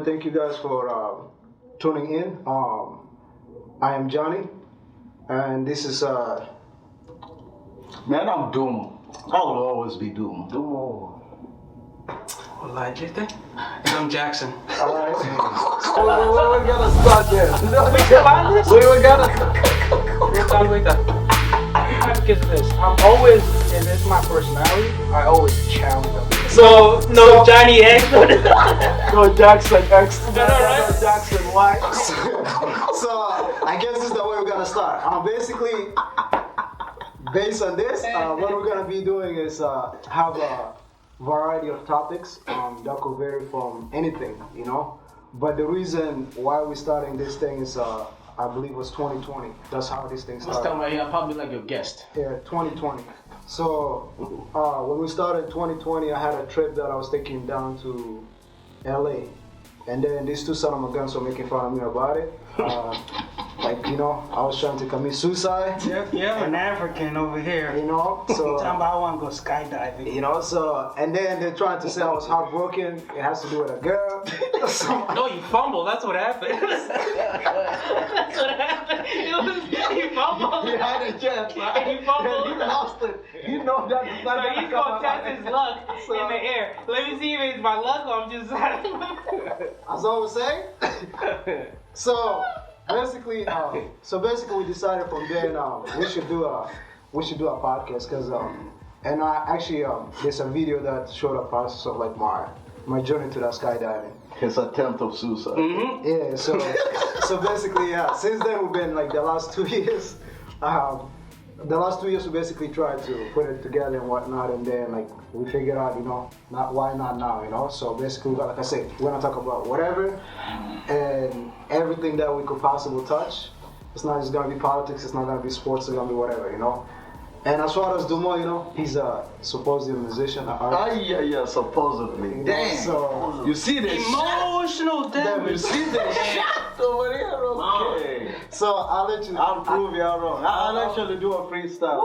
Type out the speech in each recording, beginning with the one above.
Thank you guys for tuning in. I am Johnny, and this is Man, I'm Doom. I will always be Doom. Olá, gente. I'm Jackson. all right. We gotta start there. We gotta. Wait. Because of this, I'm always, and this is my personality, I always challenge them. So, no Johnny X. No Jackson X. No, Jackson Y. So I guess this is the way we're gonna start. Basically, based on this, what we're gonna be doing is have a variety of topics that could vary from anything, you know. But the reason why we're starting this thing is, I believe it was 2020. That's how this thing started. Tell me, I'm probably like your guest. Yeah, 2020. So when we started 2020, I had a trip that I was taking down to LA. And then these two son of my guns were making fun of me about it. Like, you know, I was trying to commit suicide. Yeah, an African over here. You know, so Talking about I want to go skydiving. you know, so and then they're trying to say I was heartbroken. It has to do with a girl. So, No, you fumbled. That's what happened. That's what happened. You fumbled. He had a chance, right? He fumbled. He lost it. You know that it's not So gonna he's come gonna out. test his luck in the air. Let me see if it's my luck or I'm just. as I was saying. So basically, we decided from then we should do a podcast because and I actually there's a video that showed a process of like my journey to that skydiving. His attempt of suicide. Yeah, so basically, yeah. Since then, we've been like the last 2 years. We basically tried to put it together and whatnot, and then like we figured out, you know, why not now, you know. So basically, like I said, we're gonna talk about whatever and everything that we could possibly touch. It's not just gonna be politics. It's not gonna be sports. It's gonna be whatever, you know. And as far as Dumo, you know, he's supposedly a musician, an artist. Yeah, supposedly. Damn. So You see this? Emotional You damage. see this shit over here? Okay. So I'll let you. I'll prove y'all wrong. I'll actually do a freestyle.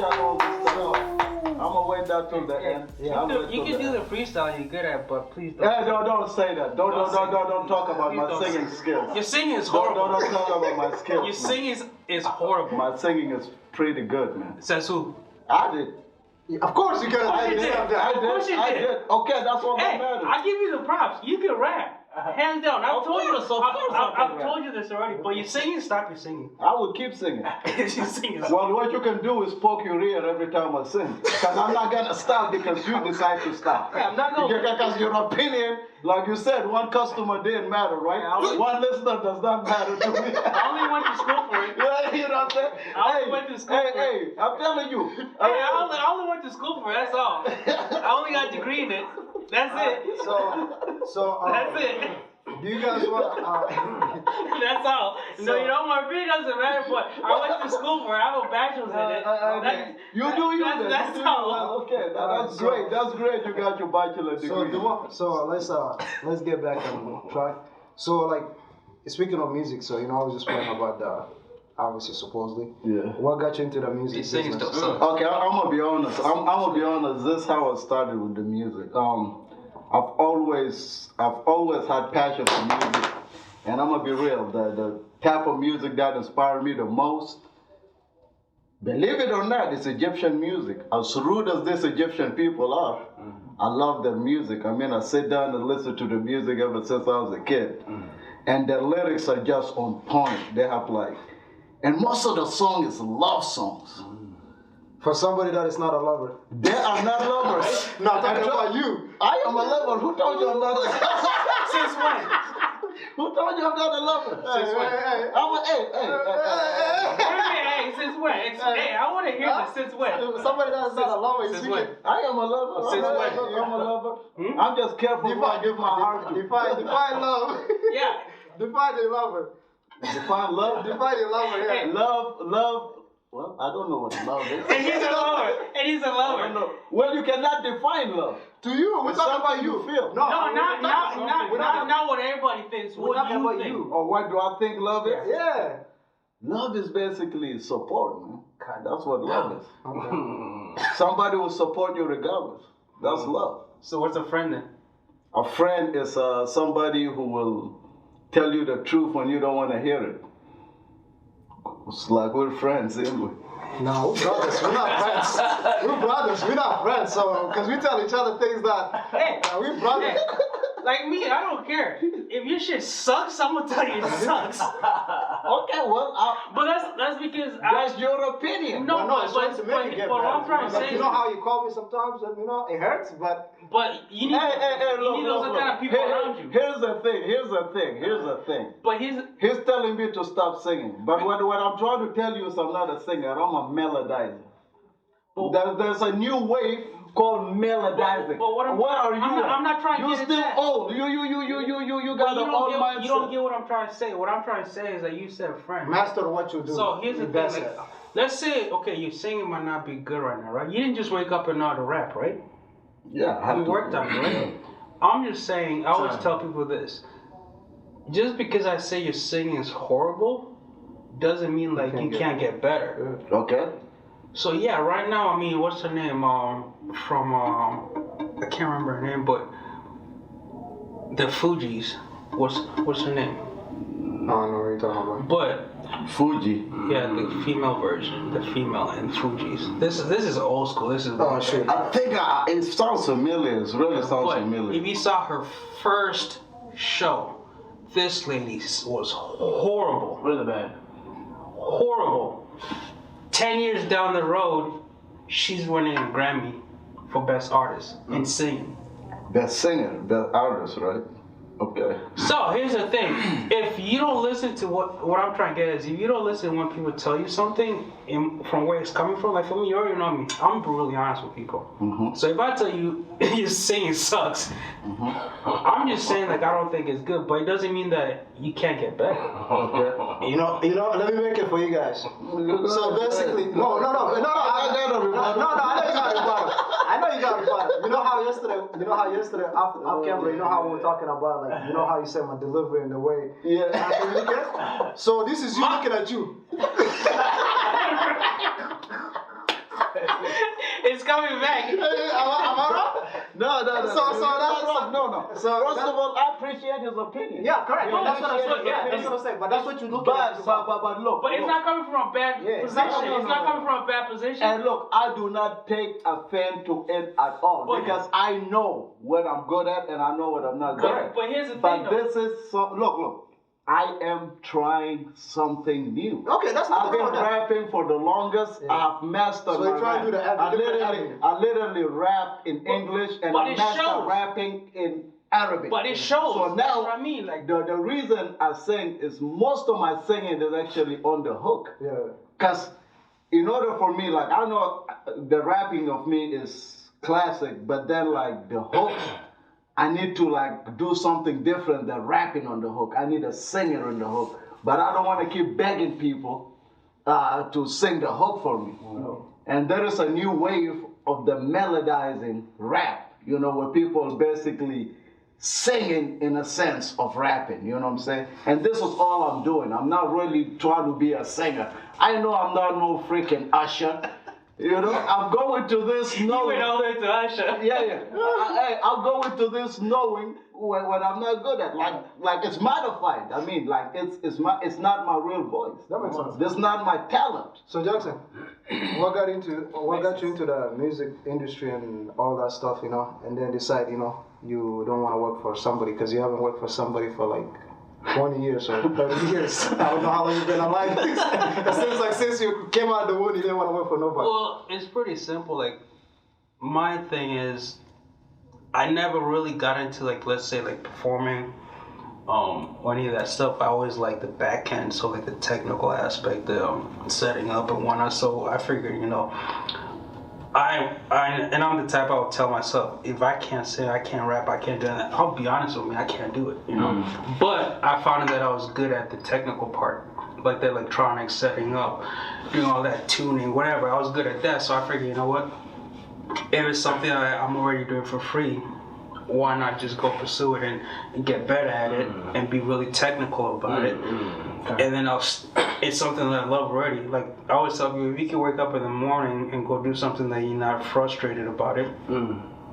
Shout all this stuff. I'm gonna wait that till the end. Yeah. I'm gonna You till can the do end. the freestyle you're good at, but please don't. Hey, don't say that. Don't talk about Please my don't. singing skills. Your singing is Don't horrible. talk about my skills. Your singing is horrible. My singing is pretty good, man. Says who? I did. Of course, you gotta I take did. this out there. I Of course you did. did. Okay, that's all Hey, that matters. I give you the props. You can rap. Hands down. I've Of told you. course, of course I can I've rap. told you this already. But your singing, stop your singing. I will keep singing. Your singing. Well, what you can do is poke your ear every time I sing. Because I'm not going to stop because you decide to stop. Yeah, I'm not gonna- Because your opinion, like you said, one customer didn't matter, right? Yeah, One listener does not matter to me. I only went to school for it. Yeah, you know what I'm saying? I only went to school for it. Hey, I'm telling you. I only went to school for it. That's all. I only got a degree in it. That's it. So That's it. do you guys want? That's all. No, you know, my opinion doesn't matter, but I went to school for it. I have a bachelor's in it. Okay. You do you then. That's You do you. all. Well, okay, that's so- great. That's great. You got your bachelor So degree. let's get back on track. So like speaking of music, so you know I was just playing about the obviously supposedly. Yeah. What got you into the music Your singing's business? dope. Okay, I'm gonna be honest. I'm gonna be honest. This is how I started with the music. I've always had passion for music, and I'm gonna be real. The type of music that inspired me the most, believe it or not, is Egyptian music. As rude as these Egyptian people are, I love their music. I mean, I sit down and listen to the music ever since I was a kid, and their lyrics are just on point. They have like, and most of the song is love songs. For somebody that is not a lover. They are not lovers. No, I'm talking about you. I am a lover. Who told you I'm not a Since when? Who told you I'm not a lover? Hey. I'm a, hey. Hey, since when? Hey, I want to hear this. Since when? Somebody that is not a lover is Since speaking. when? I am a lover. Since when? I'm a lover. I'm just careful who I give my heart to. Define love. Yeah. Define the lover. Define love. Define the lover here. Love. Well, I don't know what love is. And he's a lover. And he's a I lover. don't know. Well, you cannot define love. To you, we're It's talking about something you. you feel. No, No, we're talking- not what everybody thinks. We're What talking you about think. you. Or what do I think love is? Yeah. Love is basically support, man. That's what love is. Okay. Somebody will support you regardless. That's love. So what's a friend then? A friend is somebody who will tell you the truth when you don't want to hear it. It's like we're friends, ain't we? No, we're brothers. We're not friends. We're brothers. We're not friends. So, because we tell each other things that Hey, we're brothers. like me, I don't care. If your shit sucks, I'm gonna tell you it sucks. Okay, well, But that's because that's your opinion. No, Well, no, it's trying to make you get but what I'm better. trying to Like, say you is, know how you call me sometimes, and you know it hurts, but you need, you need those kind of people around you. Here's the thing. But He's telling me to stop singing. But what I'm trying to tell you is I'm not a singer, I'm a melodizer. There's a new wave called melodizing. But what are you? I'm not trying to You're get still at that. old. You got an old mindset. You don't get what I'm trying to say. What I'm trying to say is that you said friend. master what you do. So here's the thing. That's Like, it. let's say, okay, your singing might not be good right now, right? You didn't just wake up and know how to rap, right? Yeah, I have You to. worked on it, right? I'm just saying, I always tell people this. Just because I say your singing is horrible, doesn't mean like you can't get better. Okay. So yeah, right now, I mean, what's her name? From I can't remember her name, but the Fugees. What's her name? I don't know what you're talking about. But Fuji. yeah, the female version, the female and Fugees. This is old school. This is Oh shit. I think it sounds familiar. It really sounds But familiar. if you saw her first show, this lady was horrible. Really bad. Horrible. 10 years down the road, she's winning a Grammy for Best Artist in singing. Best singer, best artist, right? Okay. So here's the thing: if you don't listen to what I'm trying to get is, if you don't listen when people tell you something from where it's coming from, like for me, you already know me. I'm brutally honest with people. Mm-hmm. So if I tell you your singing sucks, I'm just saying like I don't think it's good, but it doesn't mean that you can't get better. Okay. You know, let me make it for you guys. So basically, no, I know you got rebuttal. You know how yesterday off camera, you know how we were talking about, like, you know how you said my delivery and the way I communicate? So this is you looking at you. It's coming back. Am I wrong? No. So First of all, I appreciate his opinion. yeah, correct. Yeah, That's what I'm saying. yeah, That's what I'm saying. But that's what you look at. But look. But it's not coming from a bad position. no, It's not coming from a bad position. And look, I do not take offense to it at all But- because I know what I'm good at and I know what I'm not good at. But here's the thing, But though. this is look. I am trying something new. Okay, that's I've not been about that. rapping for the longest. Yeah. I've mastered So my you're trying to do rap. the different avenue. I literally rap in English and but I it mastered shows. rapping in Arabic. But it shows. So That's now, what I mean. Like, the reason I sing is most of my singing is actually on the hook. Yeah. Because in order for me, like, I know the rapping of me is classic, but then, like, the hooks, I need to, like, do something different than rapping on the hook. I need a singer on the hook. But I don't want to keep begging people to sing the hook for me. And there is a new wave of the melodizing rap, you know, where people basically singing in a sense of rapping, you know what I'm saying? And this is all I'm doing. I'm not really trying to be a singer. I know I'm not no freaking Usher. You know, I'm going to this you knowing. went all the way to Usher. Yeah. I'm going to this knowing what I'm not good at. Like it's modified. I mean, like it's not my real voice. That makes sense. This is not my talent. So Jackson, what got you into the music industry and all that stuff, you know, and then decide, you know, you don't want to work for somebody because you haven't worked for somebody for like 20 years or 30 years. I don't know how long you've been alive. It seems like since you came out of the womb, you didn't want to work for nobody. Well, it's pretty simple. Like, my thing is, I never really got into, like, let's say, like, performing or any of that stuff. I always like the back end, so like the technical aspect, the setting up and whatnot. So I figured, you know, I'm the type I would tell myself, if I can't sing, I can't rap, I can't do that. I'll be honest with me, I can't do it, you know. But I found that I was good at the technical part, like the electronics, setting up, doing all that tuning, whatever. I was good at that, so I figured, you know what? If it's something I'm already doing for free, why not just go pursue it and get better at it and be really technical about it? And then it's something that I love already. Like, I always tell you, if you can wake up in the morning and go do something that you're not frustrated about it,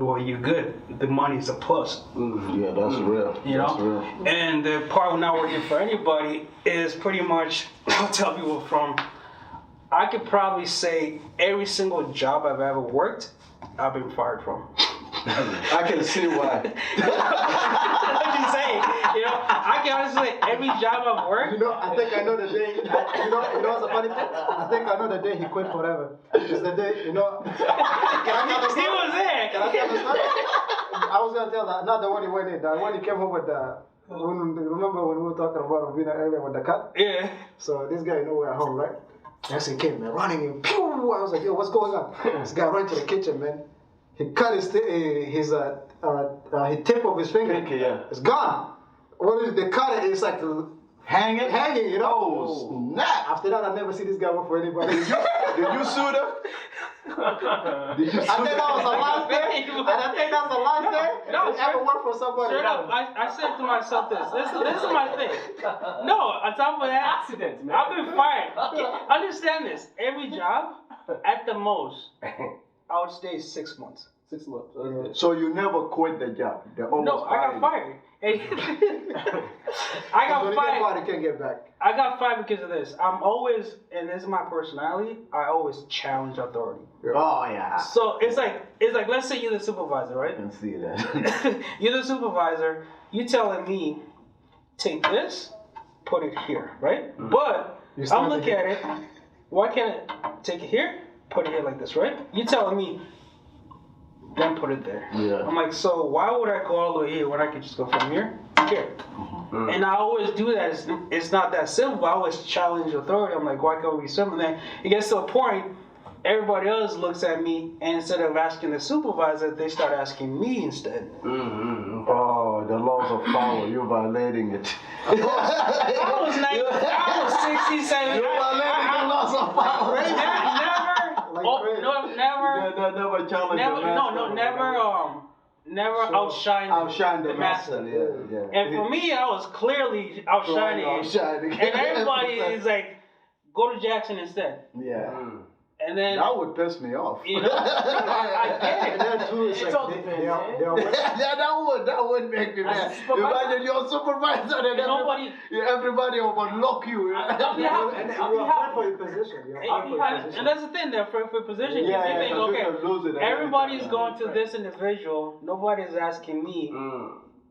well, you're good. The money's a plus. Yeah, that's real. You That's know, real. and the part of not working for anybody is pretty much I'll tell people from. I could probably say every single job I've ever worked, I've been fired from. I can see why. I'm just saying, you know, I can honestly say every job I've worked. You know, I think I know the day. You know what's the funny thing? I think I know the day he quit forever. It's the day, you know. Can I tell the He story? was there. Can I tell the story? I was gonna tell that. Not the one he went in. The one he came home with the. Remember when we were talking about Rubina earlier with the cut? Yeah. So this guy, you know, we're at home, right? Next thing came, man, running in. Pew! I was like, yo, what's going on? This guy ran to the kitchen, man. He cut his tip of his finger. Pinky, yeah. It's gone. What is they cut it? It's like hanging, you know. Oh, snap. After that, I never see this guy work for anybody. Did you sue them? Did you I think that was the last day. And I think that's the last day. No, he ever worked for somebody. Straight up, I said to myself this is my thing. No, on top of that, Accident, man. I've been fired. Okay, understand this. Every job, at the most, I would stay 6 months. 6 months. Okay. So you never quit the job? They almost No, I got fired. I got When you get fired. fired, you can't get back. I got fired because of this. I'm always, and this is my personality, I always challenge authority. Oh, yeah. So it's like let's say you're the supervisor, I right? can see that. You're the supervisor. You telling me, take this, put it here, right? But I'm looking at it. Why can't I take it here, put it here like this, right? You telling me, then put it there. Yeah. I'm like, so why would I go all the way here when I could just go from here to here? And I always do that. It's not that simple. I always challenge authority. I'm like, why can't we be simple? Then it gets to a point, everybody else looks at me, and instead of asking the supervisor, they start asking me instead. Oh, the laws of power. You're violating it. I was 67. You're violating the laws of power. Never challenge the master. Never outshine the master. Yeah. And for me, I was clearly outshining it. And everybody is like, go to Jackson instead. Yeah. And then That would piss me off. you know, I get And it. then too, it's It's like all they depends, are man. that would make me mad. Imagine you're a supervisor and Nobody- everybody overlook you. and you're applying for your position. You're applying for your position. And that's the thing, they're for position. Yeah, you think, because okay, you can lose it at everybody's any time. going to this individual, nobody's asking me.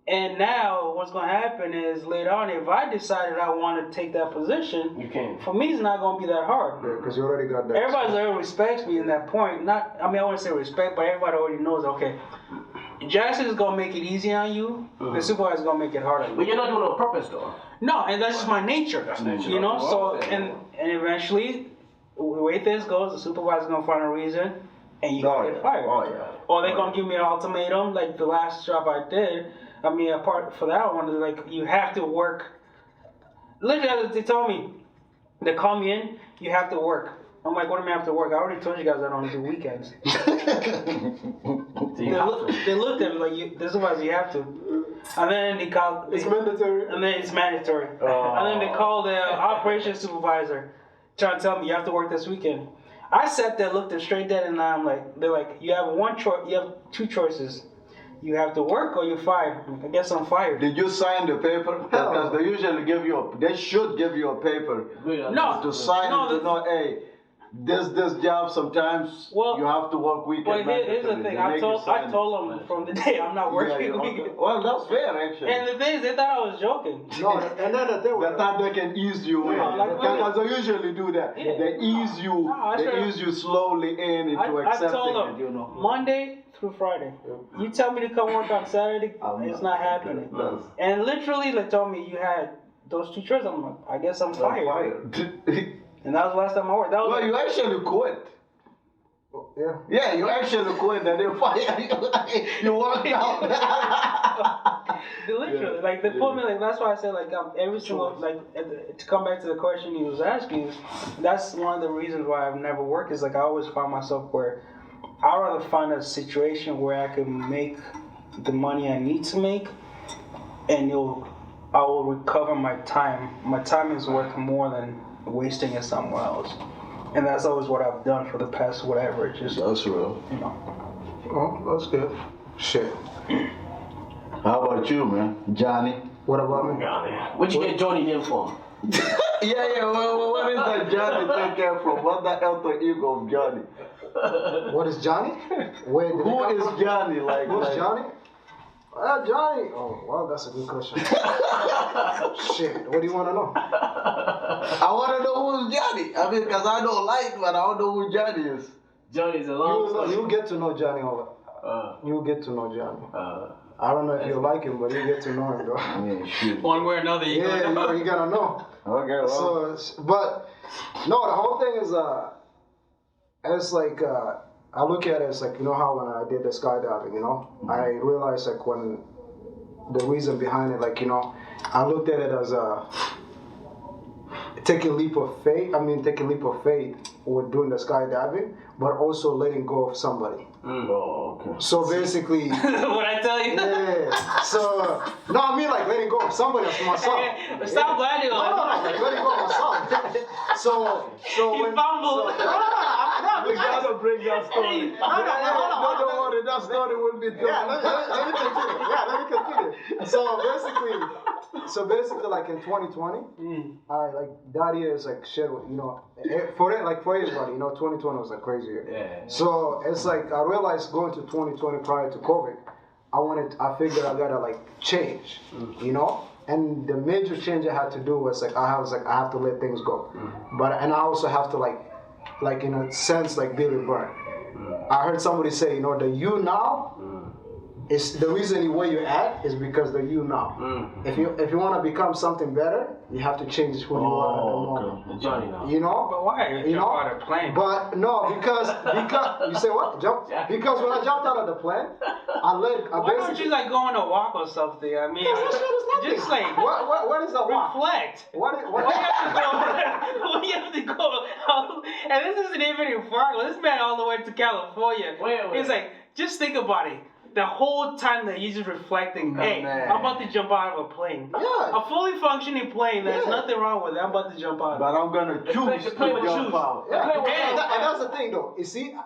And now what's going to happen is later on, if I decided I want to take that position, You can. for me it's not going to be that hard. Because you already got that. Everybody already respects me in that point. I wouldn't say respect, but everybody already knows, okay, Jackson is going to make it easy on you, the supervisor is going to make it hard on you. But you're not doing it on purpose, though. No, and that's just my nature. nature. You know, so, Okay. and eventually, the way this goes, the supervisor's going to find a reason, and you're going to get fired. Oh, yeah. Or they're going to give me an ultimatum, like the last job I did. I mean, apart for that one, like, you have to work. Literally, they told me, they call me in, you have to work. I'm like, what do I mean I have to work? I already told you guys I don't do weekends. They looked at me like, this is why you have to. And then they called. It's mandatory. And then it's mandatory. And then they called the operations supervisor, trying to tell me you have to work this weekend. I sat there, looked them straight dead, and I'm like, they're like, you have you have two choices. You have to work or you're fired. I guess I'm fired. Did you sign the paper? Because they usually give you they should give you a paper No. to sign No, to know, hey, this job sometimes Well, you have to work weekend. But here's the thing. I told them from the day I'm not working weekend. Well, that's fair actually. And the thing is, they thought I was joking. No, and then the thing That time they can ease you in. like Because they usually do that. Yeah. They ease you. No, that's they right. ease you slowly in into I accepting told them, it. You know. Monday through Friday. You tell me to come work on Saturday, it's not happening. That's- And literally, they told me you had those two choices. I'm like, I guess I'm fired. And that was the last time I worked. That was Well, like, you actually quit. Yeah. Yeah, you actually quit and they fired you. You walked out. literally, like they put me like. That's why I said like every single like to come back to the question he was asking. That's one of the reasons why I've never worked. Is like I always find myself where I'd rather find a situation where I can make the money I need to make, and I will recover my time. My time is worth more than wasting it somewhere else. And that's always what I've done for the past whatever. It's just, That's real. you know. Oh, that's good. Shit. How about you, man? Johnny? What about me? Where'd you get Johnny name from? Yeah, what is that Johnny taken from? What's the alter ego of Johnny? What is Johnny? Where did it Who come is from? Johnny? Who's Johnny? Johnny. Oh, well, that's a good question. Shit, what do you want to know? I want to know who's Johnny. I mean, because I don't like, but I don't know who Johnny is. Johnny's a long story. You get to know Johnny. You get to know Johnny. I don't know if you like him, but you get to know him, though. Yeah, shit. One way or another, you Yeah, gonna know. you gotta know. Okay, well. So, but no, the whole thing is it's like I look at it as like, you know how when I did the skydiving, you know, I realized like when the reason behind it, like, you know, I looked at it as taking a leap of faith. I mean, taking a leap of faith with doing the skydiving, but also letting go of somebody. Oh, okay. So basically, What I tell you? yeah. So no, I mean like letting go of somebody else, myself. Stop blinding No, like letting go of myself. So You when fumbled. We gotta bring that story. Don't worry, that story will be told. Yeah, let me continue. Yeah, let me continue. So basically, like in 2020, I like that year is like shit. You know, for everybody, you know, 2020 was a crazy year. Yeah. So it's like I realized going to 2020 prior to COVID, I figured I gotta like change, you know. And the major change I had to do was like I have to let things go, and I also have to like in a sense like Billy Byrne. I heard somebody say, you know, the you now is the reason where you're at is because the you now. If you want to become something better, you have to change who you are at the moment. Johnny now. You know? But why? You Jump know? out of plane. But no, because you say what? Jump? Because when I jumped out of the plane, I Why don't basically. you like go on a walk or something? I mean, That shit is nothing. just like What is the walk? reflect. What? When you have to go, and this isn't even in Fargo. This man all the way to California. Wait. He's like, just think about it. The whole time that you're just reflecting, hey, man. I'm about to jump out of a plane. Yeah. A fully functioning plane, there's Yeah. nothing wrong with it. I'm about to jump out. But I'm gonna choose to play with jump shoes. out. Yeah, Okay. and that's the thing, though. You see,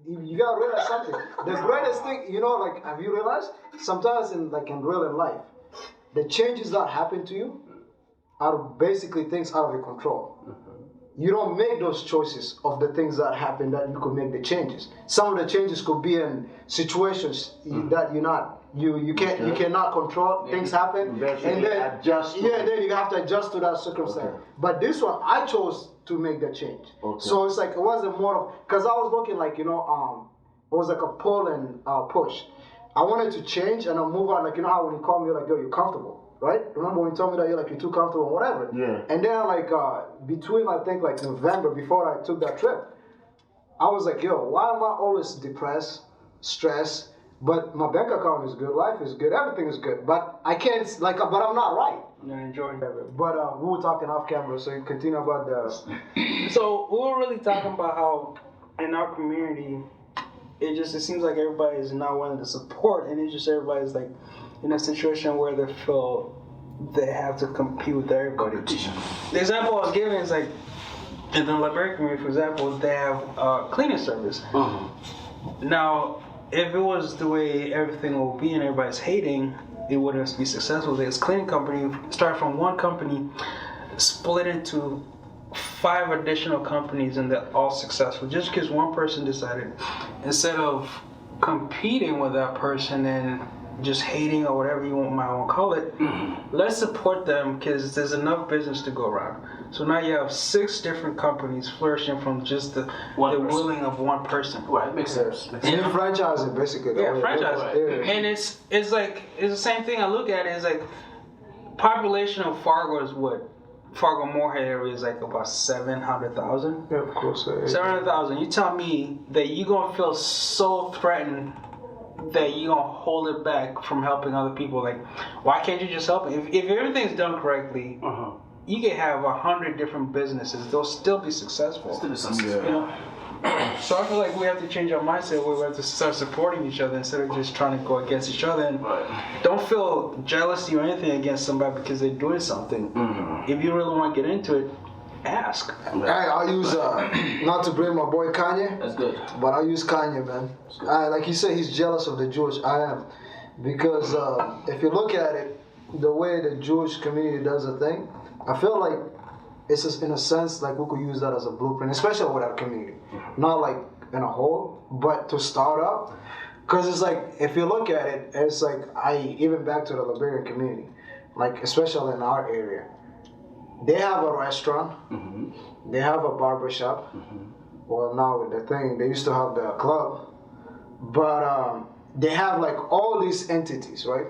you gotta realize something. The greatest thing, you know, like, have you realized? Sometimes in real life, the changes that happen to you are basically things out of your control. You don't make those choices of the things that happen that you could make the changes. Some of the changes could be in situations that you cannot control. Things happen, Basically and then adjust to it. then you have to adjust to that circumstance. Okay. But this one, I chose to make the change. Okay. So it's like it wasn't more of because I was looking like, you know, it was like a pull and push. I wanted to change and I move on. Like, you know how when you call me, you're like, yo, you're comfortable. Right? Remember when you told me that you're too comfortable, whatever. Yeah. And then between I think like November before I took that trip, I was like, yo, why am I always depressed, stressed? But my bank account is good, life is good, everything is good. But I can't but I'm not right. You're enjoying. But we were talking off camera, so you continue about the. So we were really talking about how in our community, it seems like everybody is not willing to support, and it's just everybody's like in a situation where they feel they have to compete with everybody. The example I was giving is like in the Liberian community, for example, they have a cleaning service. Now, if it was the way everything will be and everybody's hating, it wouldn't be successful. This cleaning company started from one company, split into 5 additional companies, and they're all successful. Just because one person decided, instead of competing with that person and just hating or whatever you might want to call it, let's support them because there's enough business to go around. So now you have 6 different companies flourishing from just the willing of one person. Right, makes sense. And you franchise it basically. Yeah, franchise. Yeah. And it's the same thing I look at it, is like population of Fargo is what? Fargo Moorhead area is like about 700,000. Yeah, of course. 700,000. You tell me that you're gonna feel so threatened that you're gonna hold it back from helping other people. Like, why can't you just help? If everything's done correctly, you can have 100 different businesses. They'll still be successful. You know? So I feel like we have to change our mindset where we have to start supporting each other instead of just trying to go against each other. And don't feel jealousy or anything against somebody because they're doing something. If you really want to get into it, ask. Hey, I use not to bring my boy Kanye, That's good. but I use Kanye, man. Like he said, he's jealous of the Jewish. I am, because if you look at it, the way the Jewish community does a thing, I feel like it's just, in a sense, like we could use that as a blueprint, especially with our community, not like in a whole, but to start up. Because it's like, if you look at it, it's like, even back to the Liberian community, like especially in our area, they have a restaurant, they have a barber shop. Well, now with the thing, they used to have the club, but they have like all these entities, right?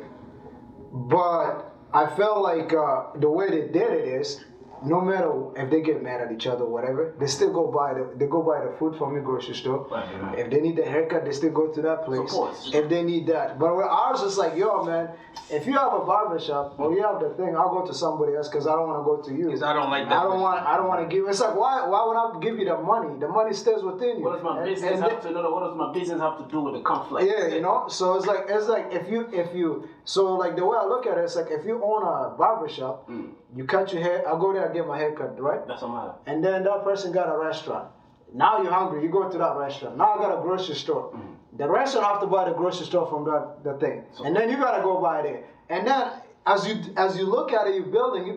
But I felt like the way they did it is, no matter if they get mad at each other or whatever, they still go buy the food from the grocery store. Right. If they need the haircut, they still go to that place. Support. If they need that. But with ours, it's like, yo, man, if you have a barber shop or you have the thing, I'll go to somebody else because I don't want to go to you. Because I don't like that. I don't want to give. It's like, why would I give you the money? The money stays within you. What does my business have to? No, what does my business have to do with the conflict? Yeah, you know. So it's like if you so like the way I look at it, it's like if you own a barber shop, you cut your hair. I go there and get my hair cut, right? That's what matter. And then that person got a restaurant. Now you're hungry. You go to that restaurant. Now I got a grocery store. The restaurant have to buy the grocery store from the thing, and then you gotta go buy there. And then as you look at it, you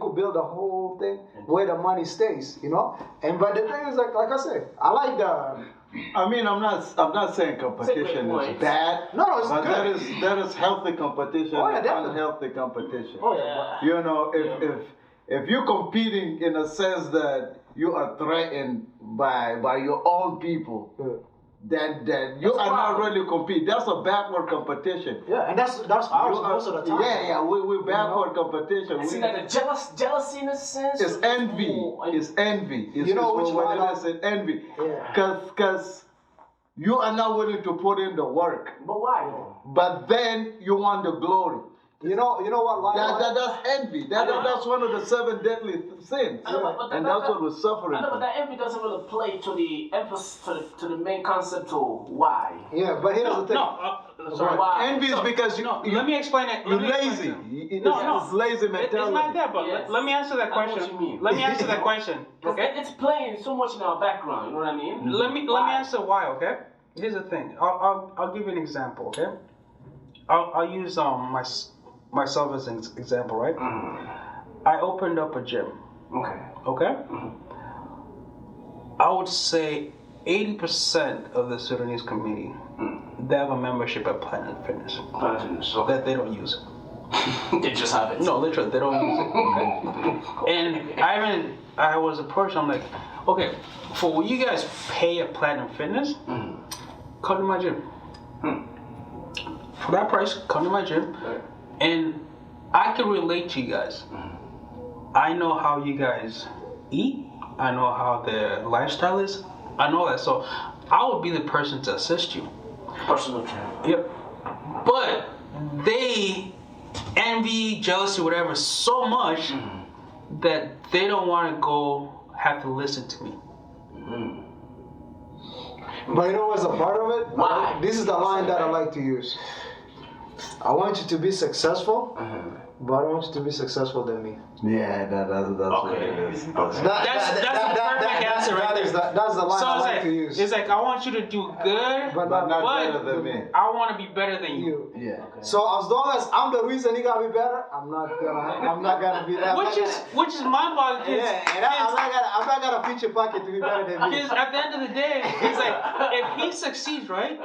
could build a whole thing where the money stays, you know. And but the thing is, like I said, I like the. I mean, I'm not saying competition is bad. No, it's but good. There is healthy competition Oh, yeah, and definitely. unhealthy competition. Oh yeah. You know, if you're competing in a sense that you are threatened by your own people, then you are not really competing. That's a backward competition. Yeah, and that's ours most of the time. Yeah, we're backward competition. See, like a jealousy in a sense. It's envy. It's envy. It's, You know it's which what one it is, it's envy. Yeah. Because you are not willing to put in the work, But why? but then you want the glory. You know what line? That's envy. That's one of the 7 deadly sins. I know, but And that's what we're suffering I know, but from. that envy doesn't really play to the emphasis to the main concept to why. Yeah, but here's the thing. Sorry. Why? Envy is because Let me explain it. you're Let me lazy. explain it. It's lazy mentality. It's not that, but Yes. let me answer that I know question. what you mean. Let me answer that question. Okay, it's playing so much in our background. You know what I mean? Let me answer why. Okay. Here's the thing. I'll give you an example. Okay. I'll use myself as an example, right? I opened up a gym. Okay. Okay. I would say 80% of the Sudanese community, they have a membership at Planet Fitness that they don't use. They just have it. No, literally, they don't use it. Okay? And I was approached. I'm like, okay, for what you guys pay at Platinum Fitness, come to my gym. For that price, come to my gym, and I can relate to you guys. I know how you guys eat. I know how their lifestyle is. I know that, so I would be the person to assist you. Personal trainer. Yep. But they envy, jealousy, whatever, so much that they don't want to have to listen to me. But you know what's a part of it? Why? This is the line that I like to use. I want you to be successful, but I don't want you to be successful than me. Yeah, that's what it is. That's the perfect answer right there. That's the line So I it's like to use. It's like I want you to do good, But But not but better than me. I want to be better than you. you. Yeah. So as long as I'm the reason you gotta be better, I'm not gonna be that. Which is my fault. Yeah, and I'm not gonna pitch your pocket to be better than me. Because at the end of the day, it's like if he succeeds, right?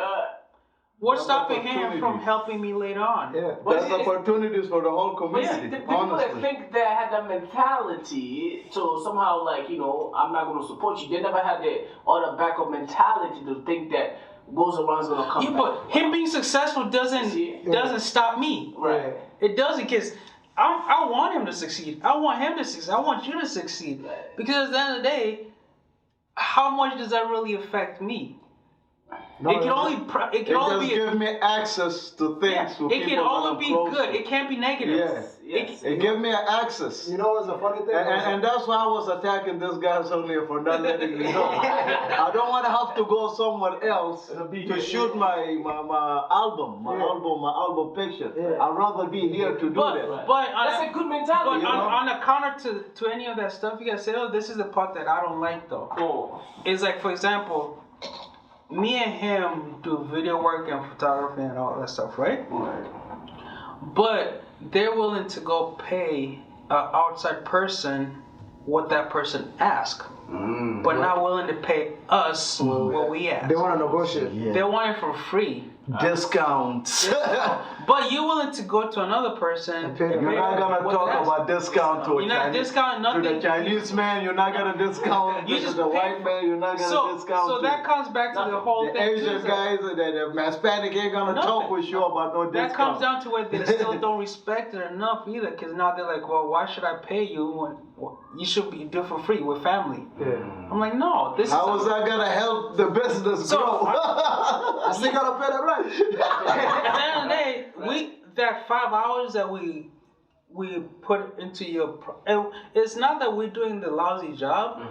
What's stopping him from helping me later on? Yeah. There's opportunities for the whole community. The people that honestly. think they had that mentality to somehow like, I'm not going to support you, they never had the other backup mentality to think that goes around is going to come Yeah, back. but him being successful doesn't stop me. Right. It doesn't, because I want him to succeed. I want him to succeed. I want you to succeed. Because at the end of the day, how much does that really affect me? No, it can only It just give me access to things. To it can people that only I'm be close good. to. It can't be negative. Yeah. It give me access. You know what's the funny thing? And that's why I was attacking this guy earlier for not letting me know. I don't want to have to go somewhere else to shoot my album picture. Yeah. I'd rather be here to do that. But That's a good mentality. But on the counter to any of that stuff, you guys say, oh, this is the part that I don't like though. Oh. It's like, for example, me and him do video work and photography and all that stuff, right? But they're willing to go pay an outside person what that person asks, but not willing to pay us what we ask. They want to negotiate. They want it for free. Discounts. But you're willing to go to another person. And pay them. You're not gonna what talk they ask. about discount to a You're not Chinese, discounting nothing. to the Chinese man. You're not gonna discount You to just the pay white man. You're not gonna discount so to that comes back to the whole the thing. too, Asian is that- guys. The Hispanic ain't gonna talk Nothing. with you about no discount. That comes down to where they still don't respect it enough either, because now they're like, well, why should I pay you when you should be do it for free with family? I'm like, no, this How is. is that gonna help the business So, grow? I still gotta pay that rent. At the end of the day, that 5 hours that we put into it's not that we're doing the lousy job.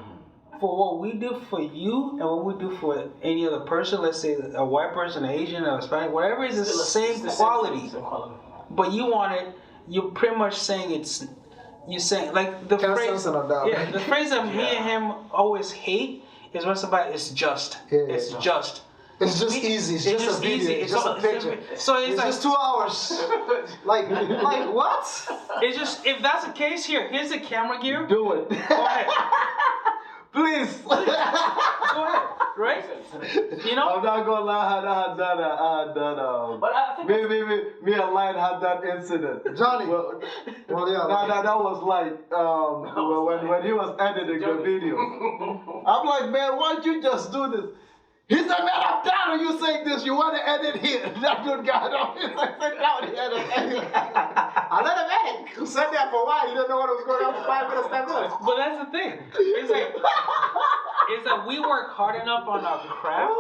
For what we do for you and what we do for any other person, let's say a white person, an Asian, a Hispanic, whatever, is the same quality. But you want it. You're pretty much saying you're saying like the 10 phrase. cents on a dollar. Yeah, the phrase that me and him always hate is when somebody is just. Yeah. It's just. It's just easy. It's just a video. easy. It's just a picture. So it's like, just 2 hours. like what? it's just, if that's the case, here's the camera gear. Do it. Go ahead. Please. Go ahead. Right? You know? I'm not gonna lie, I had that, But I think me and Lion had that incident. Johnny. Well, Yeah. that was like when he was editing the video. I'm like, man, why don't you just do this? He said, man, I'm tired of you saying this. You want to edit here? That dude got up. He's like, sit down here and edit. I let him edit. He sat there for a while. He didn't know what was going on for 5 minutes, 10 minutes. But that's the thing. It's like we work hard enough on our craft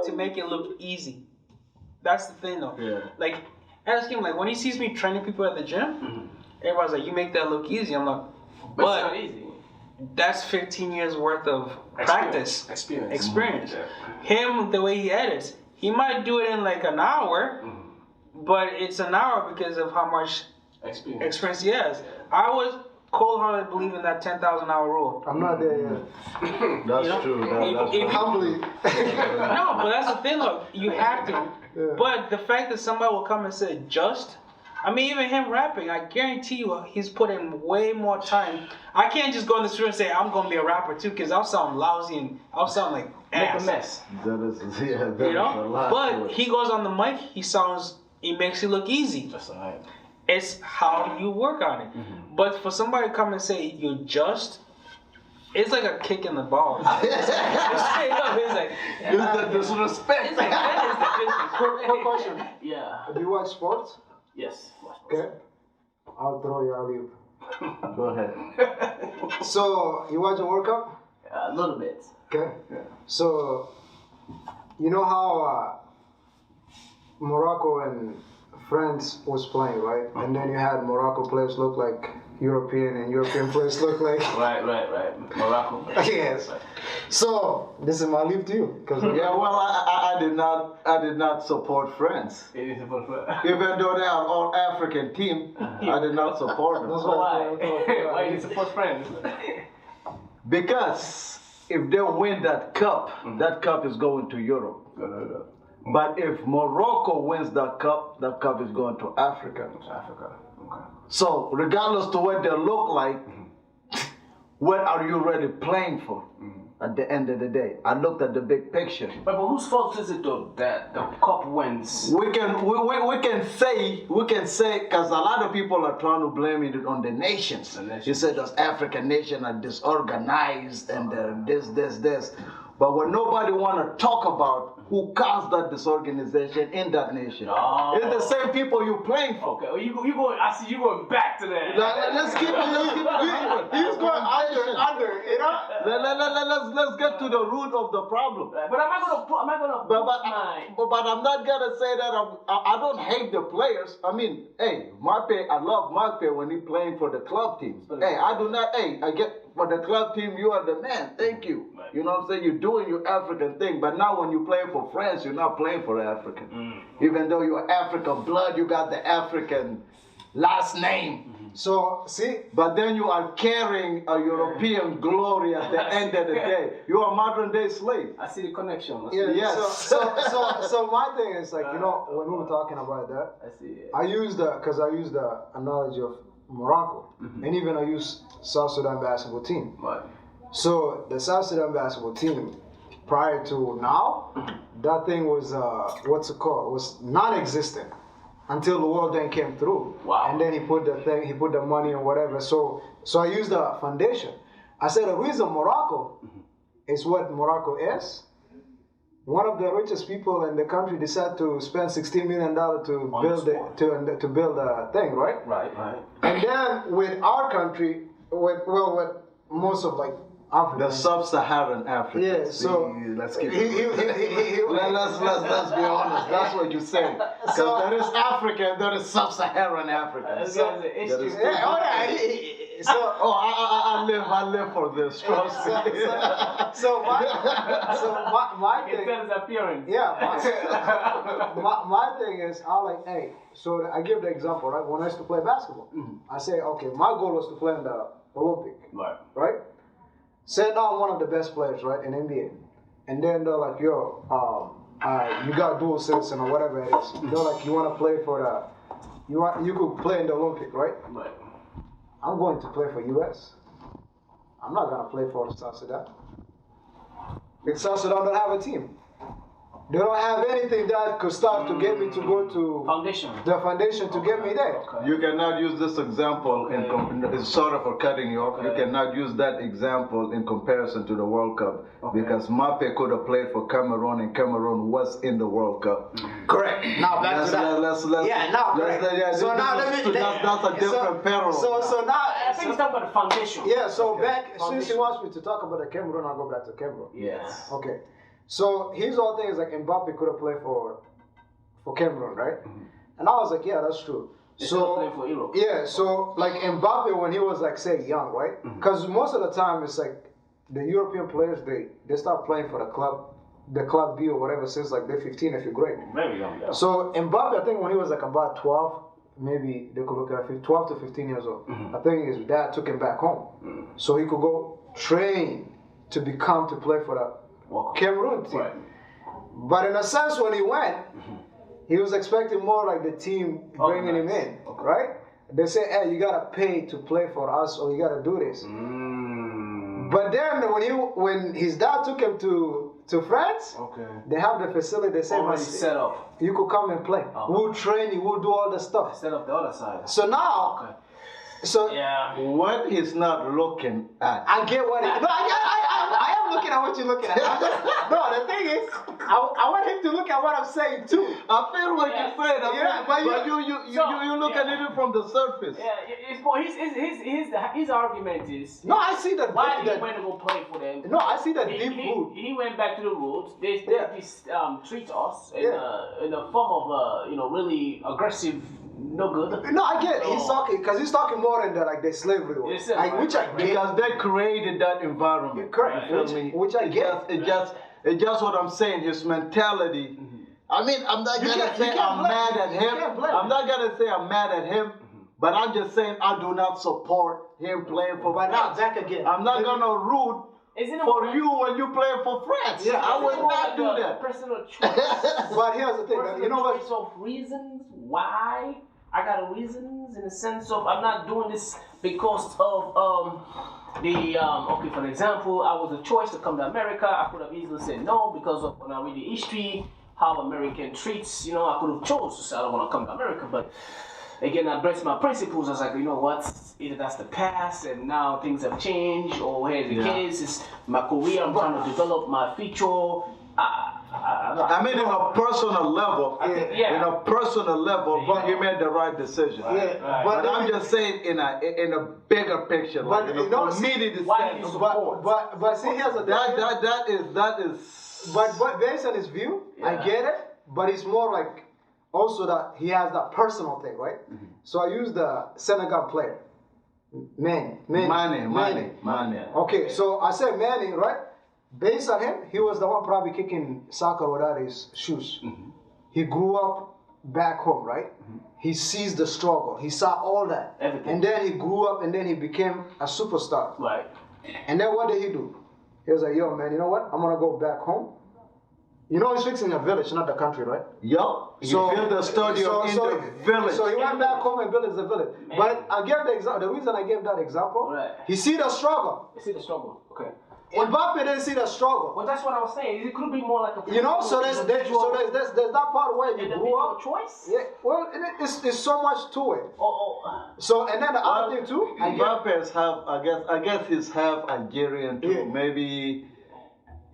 to make it look easy. That's the thing though. Yeah. Like, ask him, like, when he sees me training people at the gym, everybody's like, you make that look easy. I'm like, it's but not easy. that's 15 years worth of practice. Experience. Him, the way he edits, he might do it in like an hour, but it's an hour because of how much experience he has. I was cold-hearted believing that 10,000 hour rule. I'm not there yet. That's You know, true. if- Humbly. No, but that's the thing, look, you have to. Yeah. But the fact that somebody will come and say just, I mean, even him rapping, I guarantee you he's put in way more time. I can't just go in the street and say, I'm going to be a rapper too, because I'll sound lousy and I'll sound like Make ass. a mess. That You is a know? lot to But it. he goes on the mic, he makes it look easy. That's alright. It's how you work on it. But for somebody to come and say, you're just, it's like a kick in the balls. It's straight up, it's like, It's the disrespect. it's like, that is the disrespect. Quick question. Yeah. Do you watch sports? Yes. Okay. I'll throw you alley-oop. Go ahead. So, you watch a World Cup? A little bit. Okay. So, you know how Morocco and France was playing, right? And then you had Morocco players look like European and European players look like... Right. Morocco. Yes. So, this is my leave to you. Because Yeah, well, I did not support France. Even though they are all African team, I did not support them. That's Why? why. Why you support friends? Because if they win that cup is going to Europe. But if Morocco wins that cup is going to Africa. Africa. Okay. So regardless to what they look like, what are you really playing for? At the end of the day, I looked at the big picture. But whose fault is it though that the cup wins? We can say because a lot of people are trying to blame it on the nations. You said those African nations are disorganized and they're this. But when nobody want to talk about who caused that disorganization in that nation, it's the same people you're playing for. Okay, well, you going? I see you going back to that. Let's keep it. He was going under, you know? let's get to the root of the problem. But am I gonna But, put my but I'm not gonna say that I don't hate the players. I mean, hey, Marpe, I love Marpe when he playing for the club teams. Hey, I do not. Hey, I get for the club team, you are the man. Thank you. Right. You know what I'm saying? You're doing your African thing. But now when you play for France, you're not playing for African. Even though you're African blood, you got the African last name. So see, But then you are carrying a European glory at the end of the day. You are modern day slave. I see the connection. Yes. So my thing is like, you know, when we were talking about that, I see it. I used the analogy of Morocco, and even I use South Sudan basketball team. Right. So the South Sudan basketball team, prior to now, that thing was was non-existent until the world then came through. Wow. And then he put the money and whatever. So I used the foundation. I said the reason Morocco is what Morocco is. One of the richest people in the country decided to spend $16 million to build a thing, right? Right. And then with our country, with most of like Africa, The sub-Saharan Africa. Yeah, so let's keep he- it. Let's be honest. That's what you say. Because So- there is Africa and there is sub-Saharan Africa. So, So I live for this. Trust me. my it thing, tells appearance. my thing is, I like, hey, so I give the example, right? When I used to play basketball, I say, okay, my goal was to play in the Olympic, Right. right? Say now I'm one of the best players, right, in NBA, and then they're like, yo, you got dual citizen or whatever it is. They're like, you want to play for you could play in the Olympic, right? Right. I'm going to play for US. I'm not gonna play for South Sudan. Because South Sudan don't have a team. They don't have anything that could start to get me to go to Foundation. the foundation to get me there. Okay. You cannot use this example sorry for cutting you off. You Okay. cannot use that example in comparison to the World Cup because Mape could have played for Cameroon and Cameroon was in the World Cup. Correct. Now back to that. Let's Yeah, now correct. so now that's a different parallel. So now I think it's talking about the foundation. yeah. So back since Foundation. he wants me to talk about the Cameroon, I'll go back to Cameroon. Yes. Okay. So his whole thing is like Mbappe could have played for Cameroon, right? And I was like, yeah, that's true. Instead of playing for Europe. Yeah, so like Mbappe when he was like say young, right? Because most of the time it's like the European players they start playing for the club B or whatever since like they're 15 if you're great. Very young. Yeah. So Mbappe, I think when he was like about 12, maybe they could look at 12 to 15 years old. I think his dad took him back home, so he could go train to play for the Cameroon team. Right. But in a sense, when he went, he was expecting more like the team bringing him in, right? They say, hey, you gotta pay to play for us, or you gotta do this. But then when his dad took him to France, they have the facility. They say, Already set up. you could come and play. We'll train you. We'll do all the stuff. Set up the other side. So now, Yeah. What he's not looking at. I get what it. No, I am looking at what you're looking at. No, the thing is, I want him to look at what I'm saying too. I feel what you're saying. But you look at it from the surface. Yeah, his argument is No, I see that. why he went to go play for them. No, I see that deep root. He went back to the roots. They treat us in Yeah. in a form of really aggressive, no good. No, I get it. He's talking because he's talking more in the slavery way, Yes, sir. which I get. Because they created that environment. Correct. You feel me? Which I get. It's just what I'm saying. His mentality. I mean, I'm not gonna say I'm mad at him. I'm not gonna say I'm mad at him. But I'm just saying I do not support him playing for But now France. back again. I'm not gonna root Isn't it for you when you play for France. Yeah, I would more not like do a that. Personal choice. But here's the thing. Personal You know what? choice of reasons why I got a reasons in the sense of I'm not doing this because of okay, for example, I was a choice to come to America. I could have easily said no because of when I read the history, how American treats, I could have chose to say I don't want to come to America, but again, I embraced my principles. I was like, you know what? Either that's the past and now things have changed, or here's the case, it's my career, I'm trying to develop my future. I mean, in a personal level, yeah. in a personal level, but you made the right decision. Yeah, But I'm just saying in a bigger picture, like in a community why you sense. support? But see, here's the thing. That is. But based on his view, I get it. But it's more like also that he has that personal thing, right? So I use the Senegal player, Manny. Okay, so I said Manny, right? Based on him, he was the one probably kicking soccer without his shoes. He grew up back home, right? He sees the struggle. He saw all that. Everything. And then he grew up and then he became a superstar. Right. And then what did he do? He was like, yo, man, you know what? I'm going to go back home. You know he's fixing a village, not the country, right? Yup. So build a studio in the village. So he went back home and built the village. But I gave the example. The reason I gave that example, Right. he see the struggle. You see the struggle. Okay. Mbappe didn't see the struggle. Well, that's what I was saying. It could be more like a. You know, so there's that part where you grew individual up. choice. Yeah, well, it's so much to it. Oh. So and then the other thing too, Mbappe is half. I guess he's half Algerian too. Yeah. Maybe.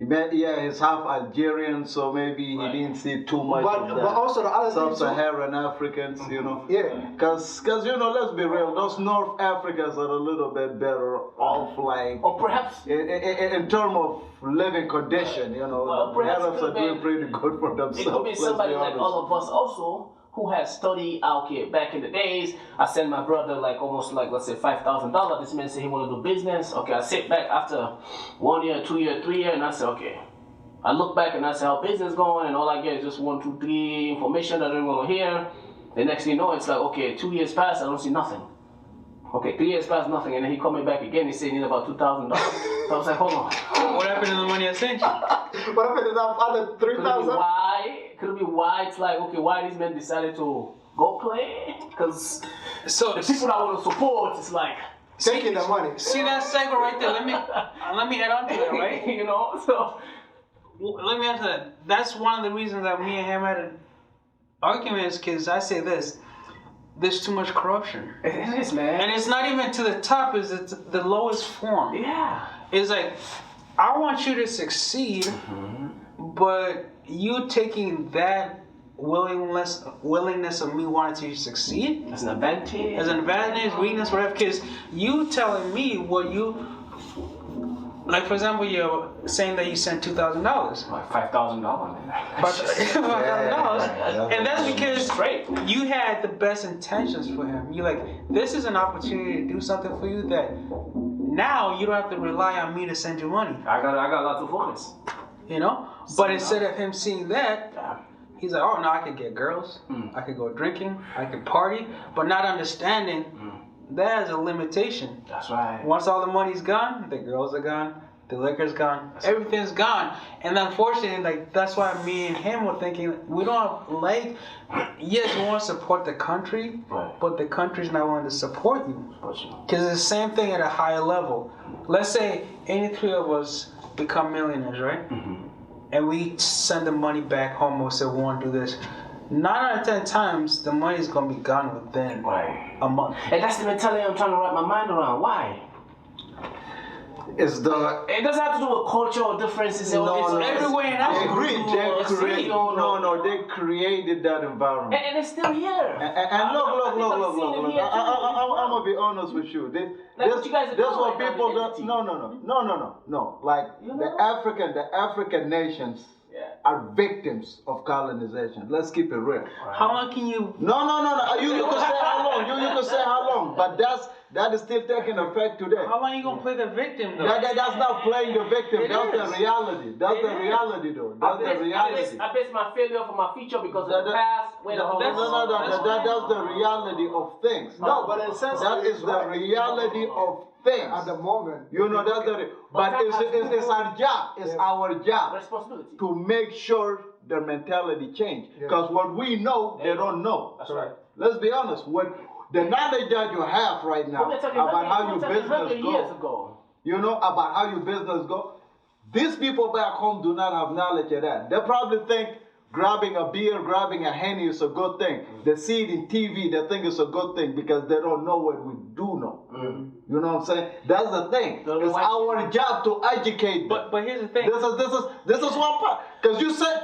Yeah, he's half Algerian, so maybe he didn't see too much of that. But also the other thing too. Sub-Saharan Africans, you know. Yeah. Because you know, let's be real, those North Africans are a little bit better off, like Or perhaps. in terms of living condition, you know. Well, the perhaps Arabs it are could doing be- pretty good for themselves. It could be let's somebody be like honest. all of us also who has studied out here back in the days. I send my brother like almost like let's say $5,000. This man said he want to do business. Okay, I sit back after 1 year, 2 year, 3 year, and I say okay. I look back and I say how business going, and all I get is just 1, 2, 3 information that I don't want to hear. The next thing you know, it's like okay, 2 years pass, I don't see nothing. Okay, 3 years pass, nothing, and then he coming back again. He saying he need about $2,000. So I was like, hold on. What happened to the money I sent you? What happened to that other Could it be 3,000? why? Could it be why it's like, okay, why these men decided to go play? Because So the people that want to support, it's like, Taking the money. see that cycle right there. Let me add on to that, right? you know, so. Let me answer that. That's one of the reasons that me and him had an argument, because I say this: there's too much corruption, It is, man. and it's not even to the top; it's the lowest form. Yeah. It's like I want you to succeed, but you taking that willingness of me wanting to succeed As an advantage. as an advantage, weakness, whatever. Because you telling me what you like. For example, you're saying that you sent $2,000. Like $5,000, man. $5,000, and that's because Straight. you had the best intentions for him. You like, this is an opportunity to do something for you that now you don't have to rely on me to send you money. I got a lot to focus. You know. But instead of him seeing that, he's like, oh no, I could get girls, I could go drinking, I could party, but not understanding that is a limitation. That's right. Once all the money's gone, the girls are gone, the liquor's gone, everything's gone. And unfortunately, like that's why me and him were thinking we don't like. Yes, we want to support the country, Right. but the country's not willing to support you. But you- Because it's the same thing at a higher level. Let's say any three of us become millionaires, right? And we send the money back home or say we want to do this. 9 out of 10 times, the money's going to be gone within Right. a month. And that's the mentality I'm trying to wrap my mind around. Why? It's the It doesn't have to do with cultural differences. No, it's everywhere in Africa. they created that environment. And it's still here. And look. I'm gonna be honest with you. Like what you guys are This doing what right now, people the don't. entity. No. Like You the know? African nations Yeah. are victims of colonization. Let's keep it real. How long can you... No. You can say how long. You can say how long. But that is still taking effect today. How long you going to play the victim, though? That's not playing the victim. It That's the is. reality. That's It the is. reality, though. That's the reality. I base my failure for my future because of the past. Where the whole That's the reality of things. No, but in a sense, That is the reality of things. At the moment. You know, that's the. But it's our job. It's our job responsibility. to make sure their mentality change. Because what we know, they don't know. That's right. Let's be honest. What the knowledge that you have right now about how your business years goes. ago. You know about how your business go. These people back home do not have knowledge of that. They probably think grabbing a beer, grabbing a Henny is a good thing. They see it in TV, they think it's a good thing because they don't know what we do know. You know what I'm saying? That's the thing. So It's why- our job to educate them. But here's the thing. This is one part. Because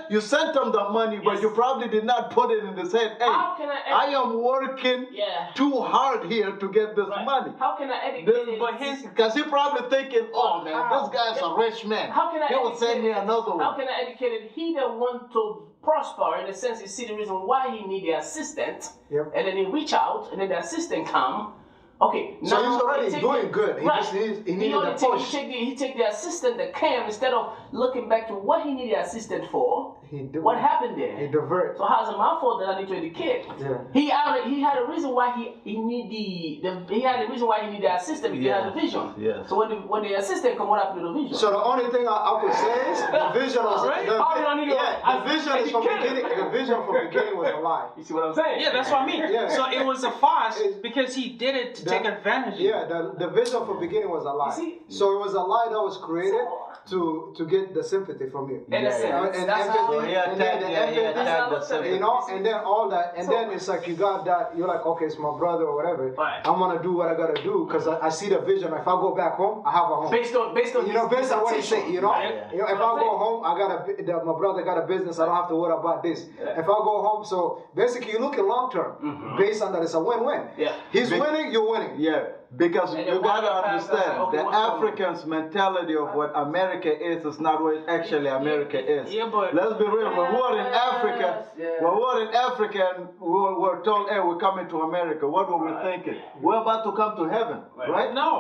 you sent them the money, but Yes. you probably did not put it in his head. Hey, How can I am working Yeah. too hard here to get this Right. money. How can I educate it? But his Because he probably thinking, oh man, How? this guy's a rich man. How can I He will send me educate- another How one. can I educate it? He that want to prosper in the sense he see the reason why he need the assistant, Yep. and then he reach out, and then the assistant come. Okay, So now he's already he take doing the- good. He right. just he needed only a take- push. He take the assistant that came instead of looking back to what he needed the assistant for. He do- What happened there? He divert. So how's it my fault that I need to educate? Yeah. He had a reason why he need he had a reason why he need the assistant because he had a vision. Yes. So when the assistant come, what happened to the vision? So the only thing I could say is the vision was Right? How did I need to- yeah, the vision is from educated. beginning. The vision from beginning was a lie. You see what I'm saying? yeah, that's what I mean. Yeah. So it was a farce It's- because he did it to The- take advantage of you. Yeah, the vision from beginning was a lie. see? So it was a lie that was created to get the sympathy from you. In a sense, And that's how- empathy, So he and then attacked, the yeah, he empathy, attacked the That's how I looked at it. you know, and then all that, and then it's like you got that. You're like, okay, it's my brother or whatever. Right. I'm gonna do what I gotta do because I see the vision. If I go back home, I have a home. based on You know, based on what he potential. said, you know, Right. you know, if I go home, I got my brother got a business. I don't have to worry about this. If I go home, so basically you look at long term, based on that, it's a win-win. Yeah. He's winning, you're winning. Yeah, because And you then gotta why the past, understand I say, okay, the what's going on? African's mentality of what America is not what actually America is. Yeah, but- let's be real. When we were in Africa, Yes, when we were in Africa and we were told, "Hey, we're coming to America," what were we thinking? We're about to come to heaven, right? No.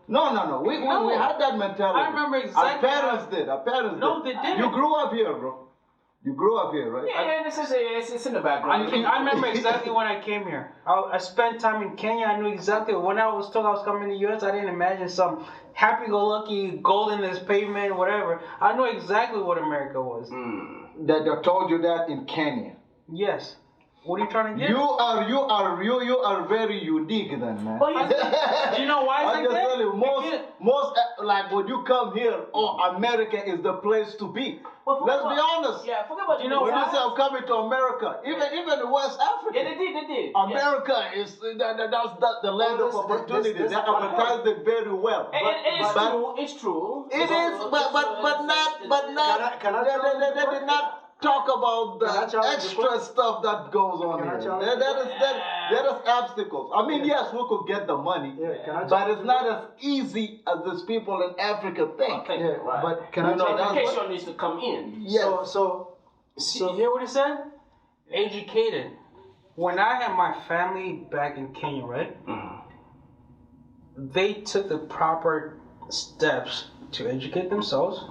No. We had that mentality. I remember exactly Our parents did. Our parents No, did. they didn't. You grew up here, bro. You grew up here, right? Yeah, it's in the background. I remember exactly when I came here. I spent time in Kenya. I knew exactly when I was told I was coming to the U.S. I didn't imagine some happy-go-lucky, golden as pavement, whatever. I knew exactly what America was. That they told you that in Kenya. Yes. What are you trying to get? You are very unique then, man. But here's- Do you know why it's I like just that? tell you, most like when you come here, America is the place to be. But forget Let's be about- honest. Yeah, forget about You know When you why? say I'm coming to America, even in West Africa, Yeah, they did. America is that's the land of this- opportunity. this- They advertised it very well. And it's But- true. It's true. It is, but not. Can I They did not talk about Can I the challenge you? extra stuff that goes on Can I here. challenge That is obstacles. I mean, yes, we could get the money, Yeah, can I but challenge it's you? not as easy as these people in Africa think. Okay, Yeah, right. but can You I know, tell that's you? Education needs to come in. Yes. So You hear what he said? Educated. When I had my family back in Kenya, right? They took the proper steps to educate themselves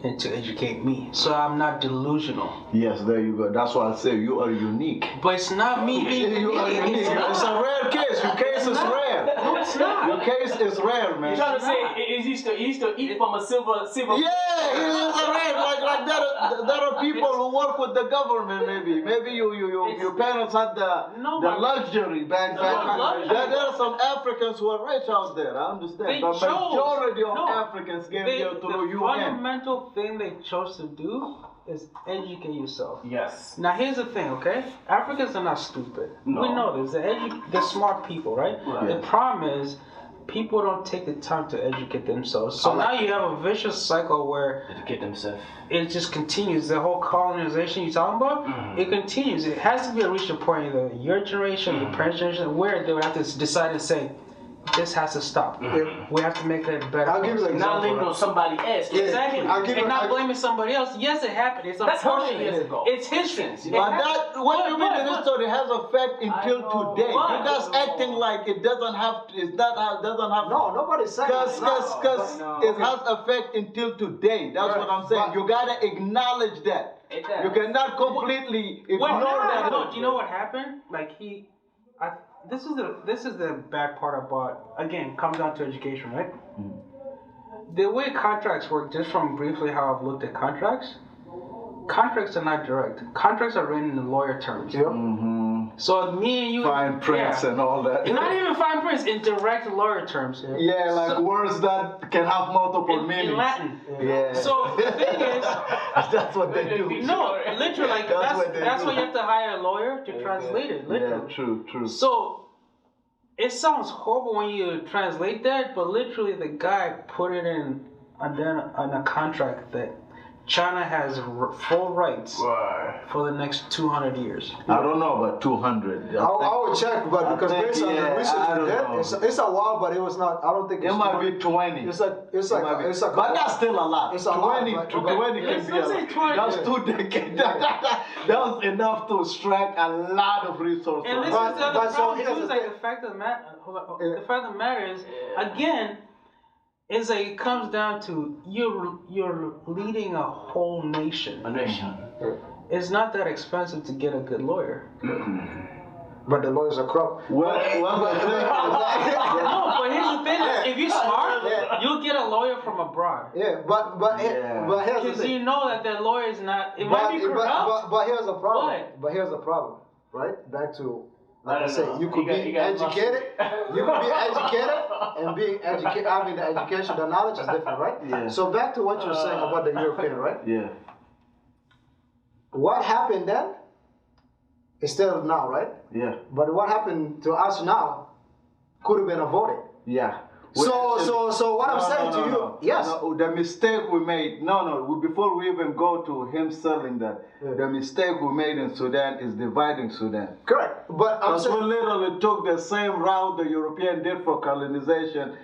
and to educate me. So I'm not delusional. Yes, there you go. That's why I say you are unique. But it's not me being You are unique. It's not. It's a rare case. Your case is rare. No, it's not. Your case is rare, man. You're trying to say he used to eat from a silver. Yeah, it is a rare. Like there are people who work with the government. Maybe your parents had No, the but- luxury back. luxury. There are some Africans who are rich out there. I understand. They The chose. majority of No. Africans came here through The UN. fundamental thing they chose to do is educate yourself. Yes. Now here's the thing, okay? Africans are not stupid. No. We know this. They're smart people, right? Right. The problem is people don't take the time to educate themselves. So now you have a vicious cycle where Educate themselves. it just continues. The whole colonization you're talking about, it continues. It has to be reached a point, either your generation, your parents' generation, where they would have to decide and say, this has to stop. We have to make it better. I'll give you an Not example. leaning on right? somebody else. Yeah. Exactly. I'll give And you- not I'll- blaming somebody else. Yes, it happened. It's That's how many unfortunate. years ago? It's history. But that, what you mean the history has effect until know. today. Why? You guys acting like it doesn't have, doesn't have. No, nobody's saying Because that. it has effect until today. That's Right. what I'm saying. But- You gotta acknowledge that. It does. You cannot completely ignore that. No, do you know what happened? Like this is the bad part about, again, comes down to education, right? The way contracts work, just from briefly how I've looked at contracts are not direct. Contracts are written in lawyer terms. Yep. So me and you, Fine prints yeah. and all that. Not even fine prints, in direct lawyer terms. Yeah, like words that can have multiple meanings. In Latin. Yeah. So the thing is, that's what they do. no, literally, like That's what they that's do. why you have to hire a lawyer to translate it. Yeah, Literally. true. So it sounds horrible when you translate that, but literally the guy put it in a contract that China has full rights for the next 200 years. I don't know about 200. I would check, but because think, based on yeah, the research I we don't did, know. it's a while, but it was not. I don't think It it's might be 20. It's like. But that's still a lot. It's a lot, 20, but- 20 Let's- can be let's a say lot. 20. That's 2 decades. That was enough to strike a lot of resources. And this But- is the other but so problem here's too, is the like thing. the fact of the matter. Hold on. Yeah. The fact of the matter is, again, is that it comes down to you're leading a whole nation. A nation. It's not that expensive to get a good lawyer. But the lawyers are corrupt. Well, the thing No, but here's the thing: if you're smart, Yeah. you'll get a lawyer from abroad. Yeah, but Yeah. but here's the Because thing. you know that the lawyer is not. It might be corrupt. But here's the problem. But- But here's the problem, right? Back to like I don't said, know. you could You be got educated. You could be educated and being educated, having the education, the knowledge is different, right? Yeah. So back to what you're saying about the European, right? Yeah. What happened then is still now, right? Yeah. But what happened to us now could have been avoided. Yeah. So what I'm saying to you, yes. No, the mistake we made, before we even go to him selling that, Yeah. the mistake we made in Sudan is dividing Sudan. Correct. But I'm Because we saying, literally took the same route the European did for colonization,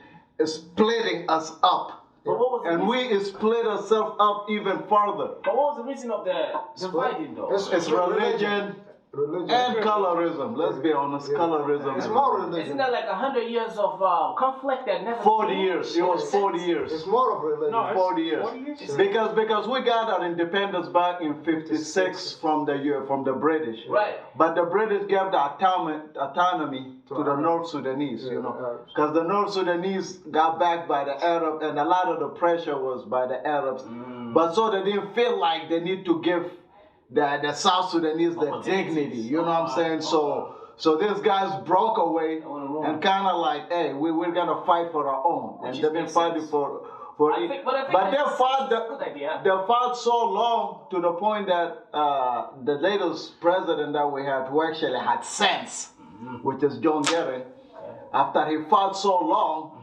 splitting us up. But what was the And reason? we split ourselves up even further. But what was the reason of the dividing though? It's religion and colorism. Let's be honest, colorism. It's more religion. Isn't that like 100 years of conflict that never 40 changed? years. It was 40 years. It's more of religion. No, 40 years. 40 years? Because we got our independence back in 56 from the British. Right. But the British gave the autonomy to the North Sudanese, you know. Arabs. Because the North Sudanese got backed by the Arabs, and a lot of the pressure was by the Arabs. But so they didn't feel like they need to give the South Sudanese the dignity, you know what I'm saying? So these guys broke away and kind of like, hey, we're gonna fight for our own, and Which they've been makes fighting sense. for I it. think- but I think But they that's fought a good idea. they fought so long to the point that the latest president that we had, who actually had sense, which is John Kerry, after he fought so long.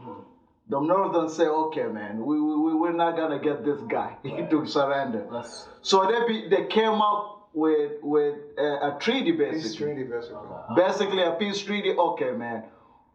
The Northern say, okay, man, we're not gonna get this guy to surrender. So they came up with a treaty Peace basically. treaty, basically. Basically a peace treaty. Okay, man,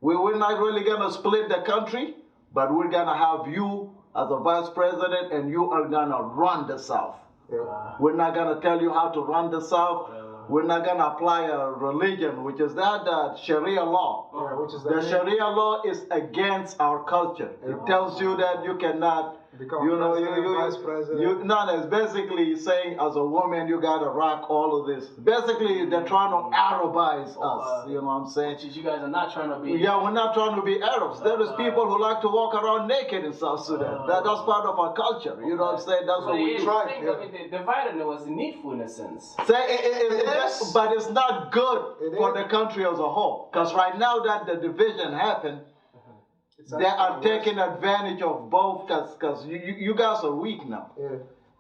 we're not really gonna split the country, but we're gonna have you as a vice president, and you are gonna run the South. Yeah. We're not gonna tell you how to run the South. We're not gonna apply a religion, which is that Sharia law. Yeah, which is The Sharia law is against our culture. It tells you that you cannot, Become you know, president, vice president. no, it's basically saying as a woman you gotta rock all of this. Basically, they're trying to Arabize us. You know what I'm saying? You guys are not trying to be. Yeah, we're not trying to be Arabs. There is people who like to walk around naked in South Sudan. That's part of our culture. You know what I'm saying? That's what we try. think the dividing was needful in a sense. is. But it's not good It for is. the country as a whole. Because right now that the division happened, they are taking advantage of both. Because you guys are weak now. Yeah.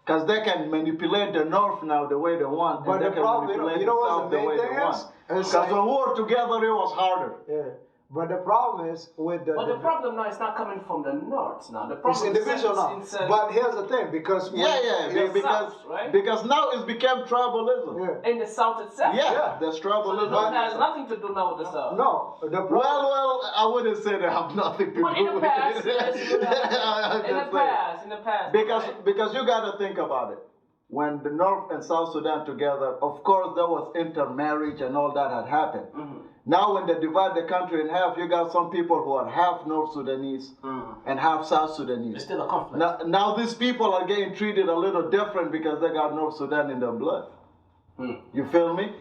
Because they can manipulate the North now the way they want. But and they the can problem, manipulate you know the what South the the main way thing they is? want. It's Because like- when we were together, it was harder. Yeah. But the problem is with But the problem now is not coming from the north now. The it's problem individual now. But here's the thing, because Because now it's become tribalism. yeah. in the south itself. Yeah, there's The tribalism. north has nothing to do now with the south. No, the problem. Well, I wouldn't say they have nothing to But do in the with past, it. yes, you have. I'm just saying. in the past. Because you got to think about it. When the North and South Sudan together, of course there was intermarriage and all that had happened. Now when they divide the country in half, you got some people who are half North Sudanese and half South Sudanese. It's still a conflict. Now these people are getting treated a little different because they got North Sudan in their blood. You feel me?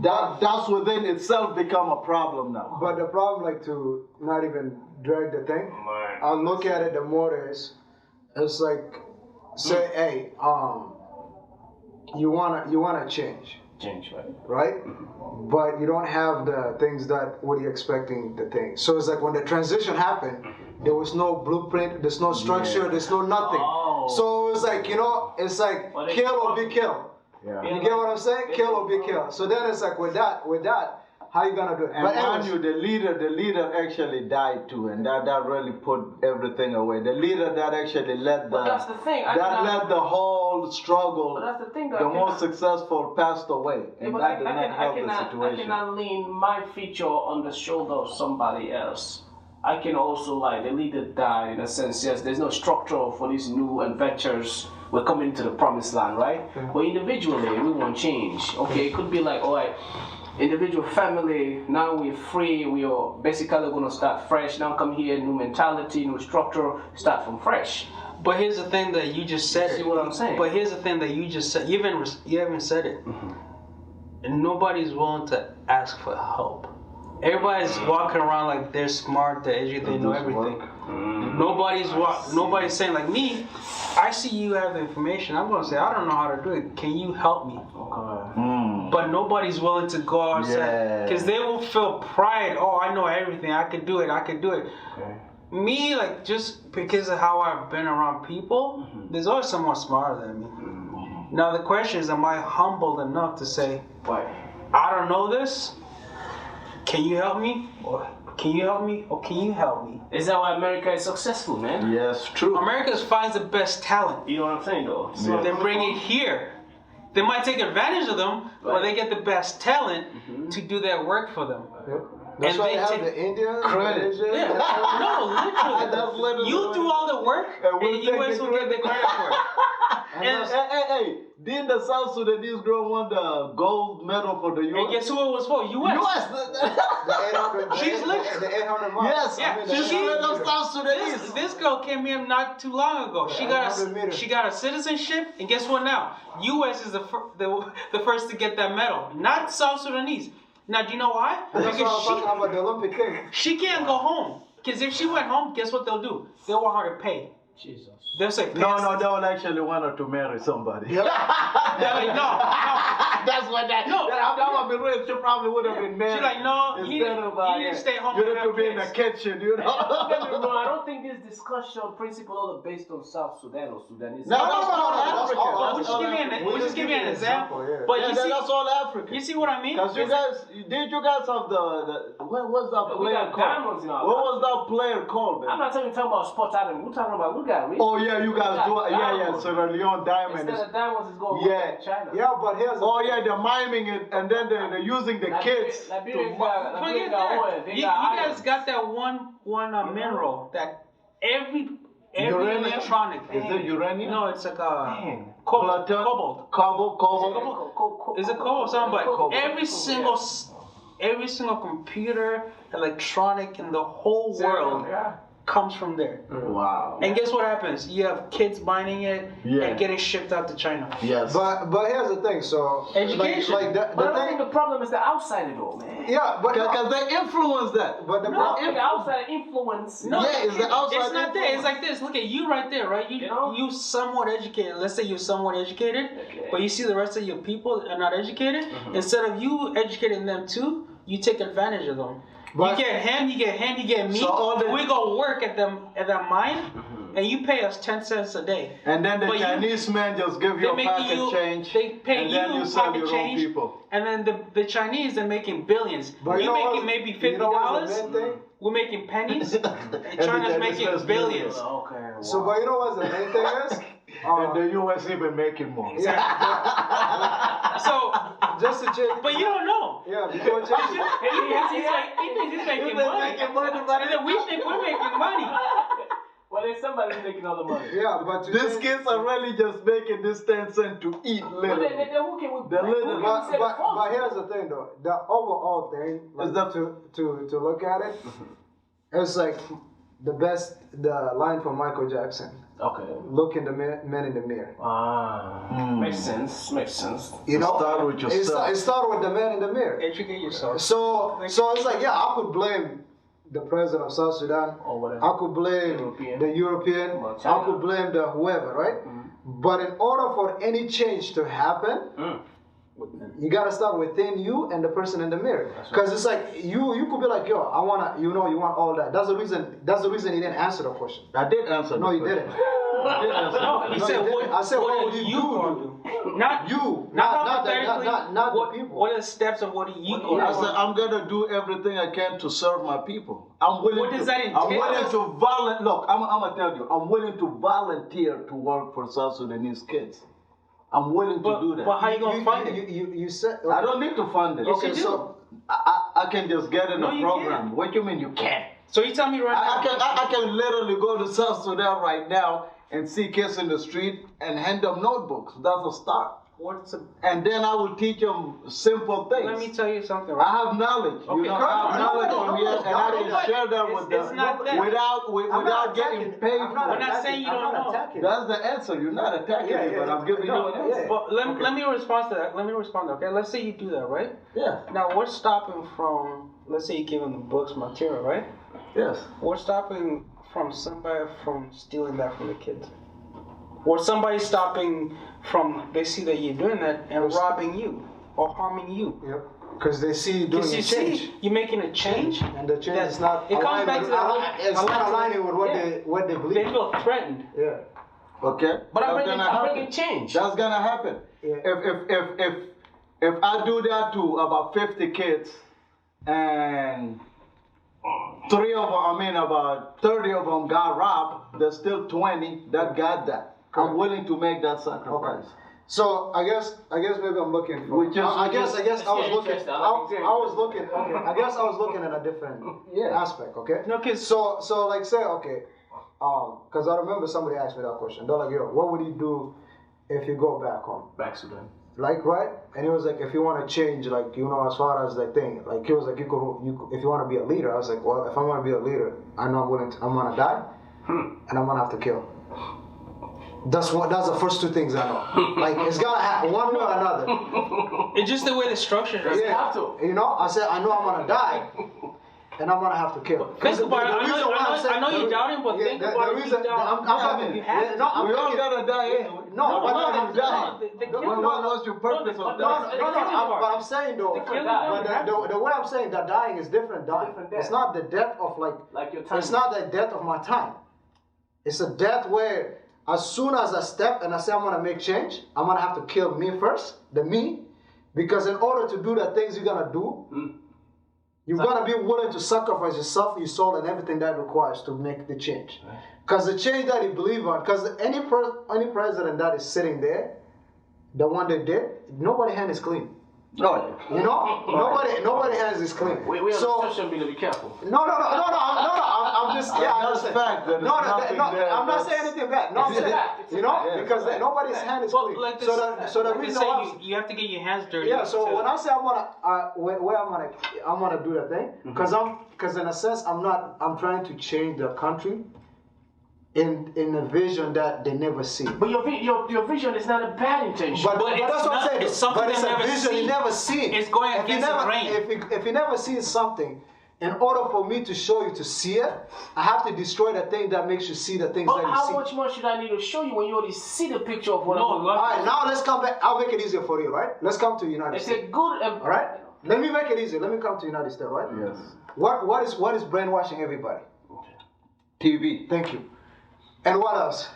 That's within itself become a problem now. But the problem, like, to not even drag the thing, I'll look at it the more is, it's like, say, hey, you wanna change, right? But you don't have the things that what you're expecting the thing. So it's like when the transition happened, there was no blueprint, there's no structure, there's no nothing. Oh. So it's like, it's like Well, they- kill or be killed. Yeah. You get what I'm saying? Kill or be killed. So then it's like with that, how you gonna do it? And But mind anyways, you, the leader actually died too, and that really put everything away. The leader that actually led But that's the thing. led the whole struggle. But that's the thing. That The I cannot- most successful passed away, Yeah, and but that did I not help the I situation. cannot lean my feature on the shoulder of somebody else. I can also, like, the leader died in a sense. Yes, there's no structure for these new adventures. We're coming to the promised land, right? But individually, we want change. Okay, it could be like, all right, individual family, now we're free. We are basically going to start fresh. Now come here, new mentality, new structure, start from fresh. But here's the thing that you just said. See what I'm saying? But here's the thing that you just said. You haven't said it. And nobody's willing to ask for help. Everybody's walking around like they're smart, they're educated, they know everything. Nobody's saying like me. I see you have the information. I'm gonna say I don't know how to do it. Can you help me? Okay. But nobody's willing to go out and say Yeah. because they will feel pride. Oh, I know everything. I could do it. I could do it. Okay. Me, like, just because of how I've been around people, there's always someone smarter than me. Now the question is, am I humbled enough to say, Right. I don't know this. Can you help me? Or can you help me? Or can you help me? Is that why America is successful, man? Yes, true. America finds the best talent. You know what I'm saying, though? Yeah. They bring it here. They might take advantage of them, but they get the best talent to do their work for them. that's and why they they have take- the Indian Credit. Asian, Yeah. No, That's literally. literally You do all the work, And and we'll the take US the will get the credit for it. And, Hey, didn't the South Sudanese girl won the gold medal for the and US? guess who it was for? US. US! the 800, She's the, lit. the 800 miles. Yes, Yeah, the she's she- 800 straight up meters. South Sudanese. This girl came here not too long ago. She got 100 meters. she got a citizenship, and guess what? Now, U.S. is the first to get that medal, not South Sudanese. Now, do you know why? That's why I'm Because talking about the Olympic thing. she can't go home. Because if she went home, guess what they'll do? They'll want her to pay. Jesus. They'll say, pay No, us- they will actually want her to marry somebody. They're like, no. That's what that. No. That would be real. She probably would have been married. She's like, no, you instead of need to stay home You and need to have be in the kids. kitchen, you know. Don't get me wrong, I don't think this discussion principle all based on South Sudan or Sudanese. No, that's Africa. all- But we just give you an example. yeah. But Yeah, you see, that's all Africa. you see what I mean? Because you guys have the what was that We player got called? diamonds in our What was that player called, I'm man? not talking about sports item. We're talking about we got rich. Oh yeah, you guys do. Yeah, Sierra Leone diamond. Instead of diamonds, it's going Yeah. to China. Yeah, but here's the Oh yeah, they're miming it, and then they're using the kids. Liberia to got Forget oil. that. They You got guys iron. got that one mineral that every Uranium? electronic. Is it uranium? No, it's like a Dang. cobalt. Platinum? Cobalt. Cobalt. Is it cobalt or something? But Cobalt. every single computer, electronic in the whole world Yeah. comes from there. Wow. And guess what happens? You have kids mining it Yeah. and getting shipped out to China. Yes. But here's the thing. So Education. like the But I don't think thing. the problem is the outsider though, man. Yeah, but Because they influence that. but the No, problem. the outsider influence. No, Yeah, it's the outside It's not there. It's influence. like this. Look at you right there, right? You know? You somewhat educated. Let's say you're somewhat educated, Okay. but you see the rest of your people are not educated. Instead of you educating them too, you take advantage of them. But- you get him, you get me. So all the- we go work at that mine, and you pay us 10 cents a day. And then the But you- Chinese man just give you a They pocket make you. change. They pay and you then you sell pocket your change, own people. and then the Chinese are making billions. But We you know making what- maybe you $50. know what's the main thing? We're making pennies, and And China's the making Chinese billions. Okay. So, but you know what the main thing is? And the US even making more. So, Just to check. but you don't know. Yeah, before He changing. thinks he's making money. And then we think we're making money. Well, there's somebody making all the money. Yeah, but to These change- kids are really just making this 10 cents to eat But literally. then who can we? The little- who can we But, say but, the fault but to? here's the thing though, the overall thing, like, Is that- to look at it, it's like the line from Michael Jackson, Okay. look in the man in the mirror. Makes sense. Makes sense. You know, Start with yourself. It started with the man in the mirror. Educate yourself. So it's like, yeah, I could blame the president of South Sudan. Or whatever. I could blame European. the European. Or I China. could blame the whoever, right? But in order for any change to happen, you gotta start within you and the person in the mirror. Because it's like you could be like, yo, you want all that. That's the reason he didn't answer the question. I did answer No, the you question. didn't. No, he said, I said, what are would you gonna do? Not You, not not the hypothetically. not what, the people. what are the steps of what are you going I to said, I'm gonna do everything I can to serve my people. I'm willing. What does to, that entail? I'm willing to volunteer. Look, I'm gonna tell you, I'm willing to volunteer to work for South Sudanese kids. I'm willing to do that. But how you going to fund it? You said. I don't need to fund it. Okay, you do. so I can just get in No, a you program. can't. What do you mean you can't? So you tell me right now. I can literally go to South Sudan right now and see kids in the street and hand them notebooks. That's a start. What's a, And then I will teach them simple things. let me tell you something. Right? I have knowledge. Okay, I have knowledge from here, and I can share that with it's them not that. without getting paid I'm for not it. We're not saying you don't know. attacking. That's the answer. You're not attacking Yeah, me, yeah, but I'm giving no, you an answer. yeah. But let me respond to that. Let me respond. Okay, let's say you do that, right? Yeah. Now what's stopping from? Let's say you give them the books material, right? Yes. What's stopping from somebody from stealing that from the kids? Or somebody stopping from they see that you're doing that and robbing you or harming you? Yep. Because they see you doing Because a you change. see, you're making a change. And the change That- is not it comes back to the whole- it's not aligning with Yeah. what they They believe. feel threatened. Yeah. Okay. But I'm That's bringing, gonna I'm happen. bringing change. That's gonna happen. Yeah. If I do that to about 50 kids, and about 30 of them got robbed, there's still 20 that got that. I'm willing to make that sacrifice. So I guess maybe I'm looking for. We just- I guess I was looking. Interesting. I was looking. Okay. I guess I was looking at a different aspect. Okay. No, kids. So like say okay, because I remember somebody asked me that question. They're like, yo, what would you do if you go back home? Back to them. Like right? And he was like, if you want to change, like as far as the thing, like he was like, you if you want to be a leader. I was like, well, if I want to be a leader, I know I'm gonna die, and I'm gonna have to kill. That's the first two things I know. Like it's gonna happen one way or another. It's just the way the structure is. You have to. I said I know I'm gonna die, and I'm gonna have to kill. Think about it. I know you're doubting, but think about it. reason, You have to. I'm We all thinking- gotta die anyway. No, but Nobody I'm died. What's your purpose of No, that? but I'm saying though, killing but the way I'm saying that dying is different. Dying. Different death. It's not the death of Like your time. It's not the death of my time. It's a death where as soon as I step and I say I'm gonna make change, I'm gonna have to kill me first, because in order to do the things you're gonna do, you're gonna be willing to sacrifice yourself, your soul, and everything that requires to make the change. Because the change that you believe on, because any president that is sitting there, the one that did, nobody hand is clean. Oh, Nobody hands is clean. We have So- a social media, be careful. No. I'm just I That's understand. fact, that is No, nothing there I'm not that's- saying anything bad. No, I'm It's a saying fact, it's a fact. because Yeah. nobody's hand is Well, clean. like this, So the like they reason say, why you have to get your hands dirty. yeah. So to- when I say I'm gonna do the thing, because in a sense I'm trying to change the country in a vision that they never see. But your vision is not a bad intention. But it's that's what not- I'm saying. it's something but it's they a never vision see. you never see. It's going If you against the never, grain. If you never see something, in order for me to show you to see it, I have to destroy the thing that makes you see the things But that you how see. much more should I need to show you when you already see the picture of what No, I'm you doing? have All right, now let's come back. I'll make it easier for you, right? Let's come to United It's States. a good. All right, let me make it easier. Let me come to United States, right? Yes. What is brainwashing everybody? TV. Thank you. And what else?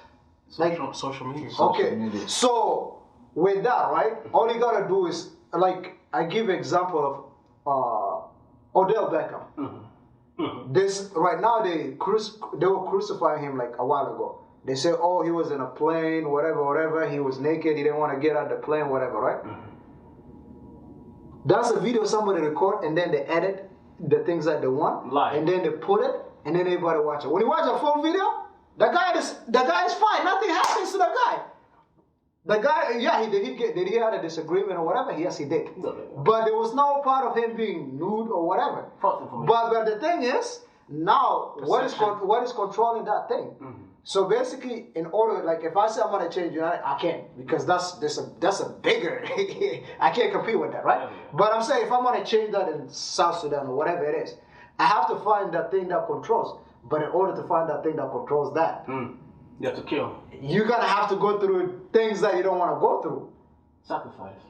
social media. Okay, media. so with that, right? All you gotta do is like I give example of Odell Beckham. This right now they were crucifying him like a while ago. They say, oh, he was in a plane, whatever. He was naked. He didn't want to get out of the plane, whatever, right? That's a video somebody record and then they edit the things that they want, Live. and then they put it, and then everybody watch it. When you watch a full video, the guy is fine. Nothing happens to the guy. The guy, yeah, did he have a disagreement or whatever? Yes, he did. But there was no part of him being nude or whatever. False information. But the thing is, now what is controlling that thing? So basically, in order, like if I say I'm gonna change United, I can't because that's a bigger. I can't compete with that, right? But I'm saying if I'm gonna change that in South Sudan or whatever it is, I have to find that thing that controls. But in order to find that thing that controls that, You have to kill. you're gonna have to go through things that you don't want to go through. Sacrifice.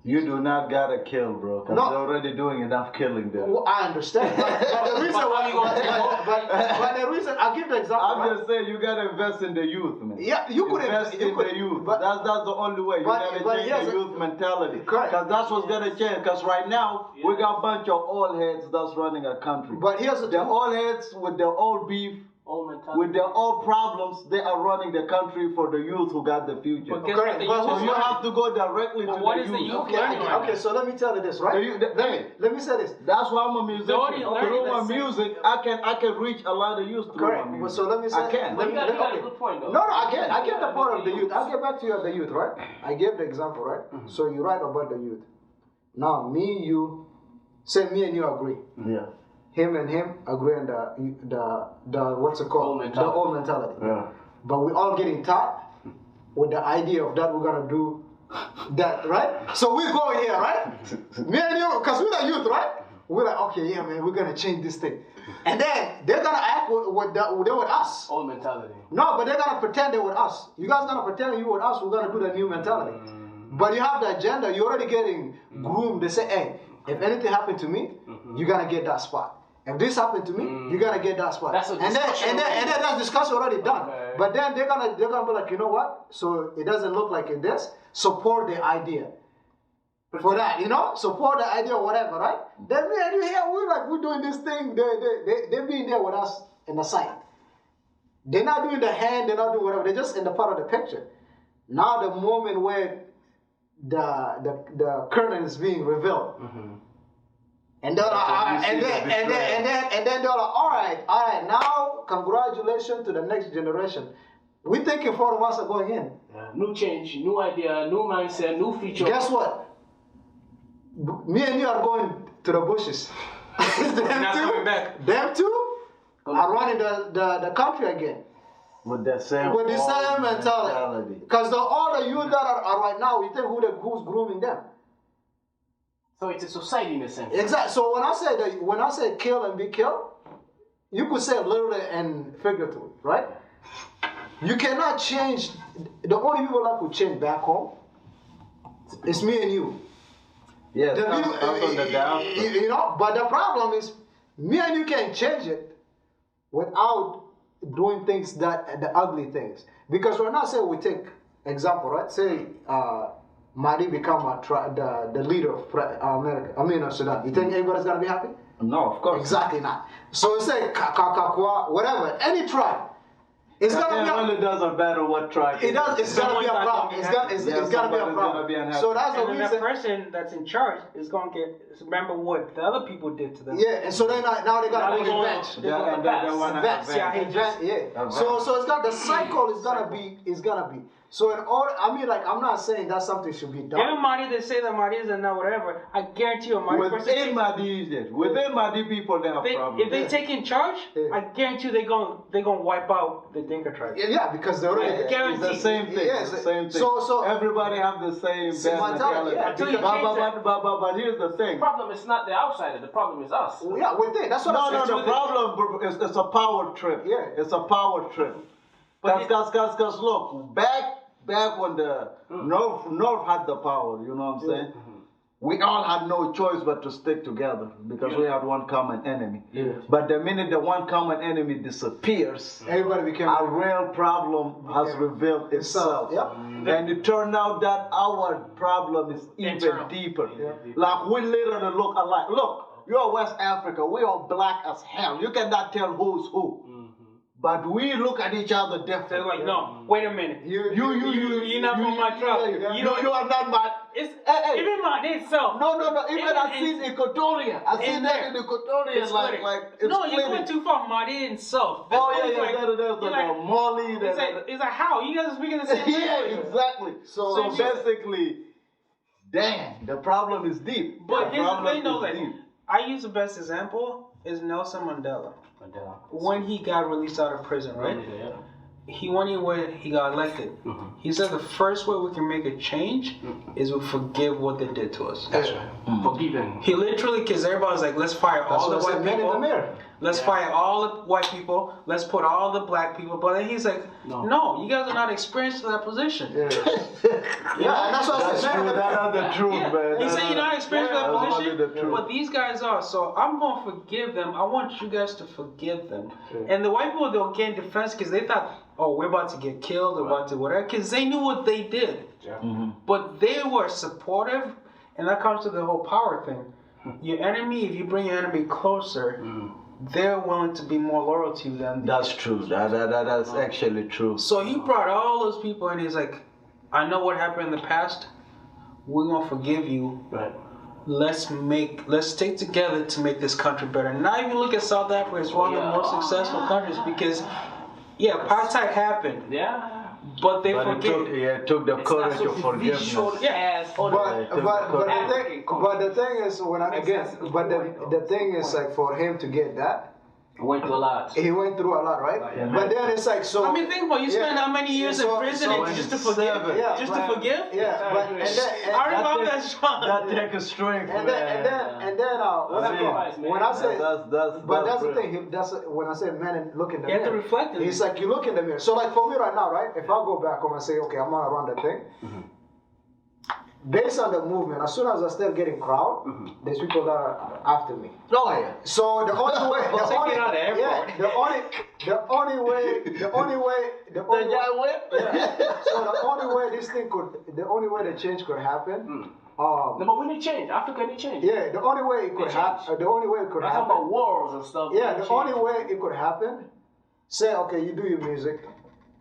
You do not gotta kill, bro, because No. they're already doing enough killing there. Well, I understand, but the reason why, but the reason I'll give the example. I'm right? just saying you gotta invest in the youth, man. Yeah, you could invest in the youth. but That's the only way. You but gotta here's change the a- youth mentality. Correct. Because that's what's gonna change. Because right now we got a bunch of old heads that's running a country. but here's the The truth. old heads with their old beef, Old mentality. with their old problems, they are running the country for the youth who got the future. But guess Correct, what? The but youth So is you learning. have to go directly But to what the is the youth. youth Okay, learning right okay, now? so let me tell you this, right? Hey, Let me say this. that's why I'm a musician. already learning Through the my same- music, I can reach a lot of youth through Correct. my But music. so let me say. I can. Let me, You got a okay. good point, though. No, I get the part of the Youth. youth. I'll get back to you at the youth, right? I gave the example, right? So you're right about the youth. Now, me, you, say me and you agree. Yeah. Him and him agree on the what's it called? Old mentality. The old mentality. Yeah. But we all getting taught with the idea of that we're gonna do that, right? So we go here, right? Me and you, because we're the youth, right? We're like, okay, yeah, man, we're gonna change this thing. And then they're gonna act they're with us. Old mentality. No, but they're gonna pretend they're with us. You guys gonna pretend you with us, we're gonna do the new mentality. But you have the agenda, you're already getting groomed. They say, hey, if anything happened to me, you're gonna get that spot. If this happened to me, you're gonna get that spot. That's a and then discussion already. that discussion already done. Okay. But then they're gonna be like, you know what? So it doesn't look like it does. Support the idea. For that, you know, support the idea or whatever, right? Then me and you here, we're doing this thing. They're being there with us in the side. They're not doing the hand, they're not doing whatever. They're just in the part of the picture. Now the moment where the curtain is being revealed. And they're like, and then they're like, all right, now congratulations to the next generation. We thinking 4 of us are going in. New change, new idea, new mindset, new feature. Guess what? Me and you are going to the bushes. Them not coming back. Them two are running the country again. With the same With the same old mentality. Because all the youth that are right now, you think who's grooming them? So it's a society in a sense. Exactly. So when I say kill and be killed, you could say literally and figuratively, right? You cannot change. The only people that could change back home is me and you. Yes, The that's people- on the diaspora. you know, but the problem is, me and you can't change it without doing things the ugly things. Because we're not saying we take example, right? Say Mahdi become the leader of America. I mean, Sudan. You think everybody's gonna be happy? No, of course. Exactly not. So say Kakakwa, whatever, any tribe, it's It gonna be. really doesn't matter what tribe. It does. It's gonna be a Someone's not problem. gonna be It's gonna be a somebody's gonna problem. be unhappy. So that's the And then that reason. person that's in charge is going to remember what the other people did to them. Yeah, and so then now they Now gotta they go going- revenge. they going and to they wanna advance. advance. Yeah, Advance, yeah. Advance. So it's got the cycle is gonna be. So in all, I mean, like I'm not saying that something should be done. Even Mahdi, they say that Mahdi is not whatever. I guarantee you, a Mahdi person. Within Mahdi, within Mahdi people, they have problems. If they take in charge, Yeah. I guarantee you they're gonna wipe out the Dinka tribe. Yeah, because they already. I guarantee. It's the same thing. Yes. It's the same thing. So- everybody have the same Same bad mentality, mentality. yeah, Until you But- change but- that. but here's the thing. The problem is not the outsider, the problem is us. Yeah, within. That's what No, I'm no, saying. the problem is it's a power trip. Yeah. It's a power trip. But Cause look, back when the North had the power, you know what I'm saying? We all had no choice but to stick together because we had one common enemy. But the minute the one common enemy disappears, Everybody became. a real problem has revealed itself. Yep. And it turned out that our problem is even Internal. deeper. Like we literally look alike. Look, you're West Africa. We are black as hell. You cannot tell who's who. But we look at each other They're different. like, no, wait a minute. You're not from my tribe. You are not my. It's Hey. even Mahdi itself. No. Even Even I seen Equatorial. I seen that there. in Equatorial. It's Like splitting. it's No, you're splitting. going too far. Mahdi himself. Oh yeah. It's like- There's it's the like- Mali. It's like how you guys are speaking the same Yeah, language. exactly. So you- basically, damn, the problem is deep. But here's the problem thing, though. is Like, deep. I use the best example is Nelson Mandela. When he got released out of prison, right? He went in where he got elected. He said the first way we can make a change is we forgive what they did to us. That's right. Forgiven. He literally, because everybody was like, let's fire That's all the what I white said, men in the people. mirror. Let's fire all the white people. Let's put all the black people. But then he's like, no, you guys are not experienced to that position. Yeah, and that's what I That's said. true. That's the truth, man. He said you're not experienced for that That's position, only the truth. but these guys are. So I'm going to forgive them. I want you guys to forgive them. And the white people, they'll gain defense because they thought, oh, we're about to get killed, we're about to whatever, because they knew what they did. But they were supportive, and that comes to the whole power thing. Your enemy, if you bring your enemy closer, they're willing to be more loyal to you than That's true. That's actually true. So he brought all those people and he's like, I know what happened in the past. We're gonna forgive you. Right. Let's stick together to make this country better. Now you look at South Africa, it's one of the most successful countries because apartheid happened. Yeah. But they But forgave. it took the courage of forgiveness. But the thing is, the thing is like for him to get that, Went through a lot. he went through a lot, right? But then it's like so. I mean, think about it. You spend how many years in prison and just to forgive? Yeah, Just to forgive? Yeah, but and then I remember that strong. That takes a strength, and then when I say that's the brilliant. thing. That's when I say man and look in the You have to mirror. reflect in It's it. like you look in the mirror. So like for me right now, right? If I go back home and say, okay, I'm gonna run the thing. Based on the movement, as soon as I start getting crowd, there's people that are after me. Oh yeah. So the only way, the Take only, it out of the airport. yeah, the only way, yeah. So the only way the change could happen. No, but we need change. Africa need change. Yeah, the only way it could happen. The only way it could I'm talking about happen. wars and stuff. Yeah, We the need only change. way it could happen. Say, okay, you do your music,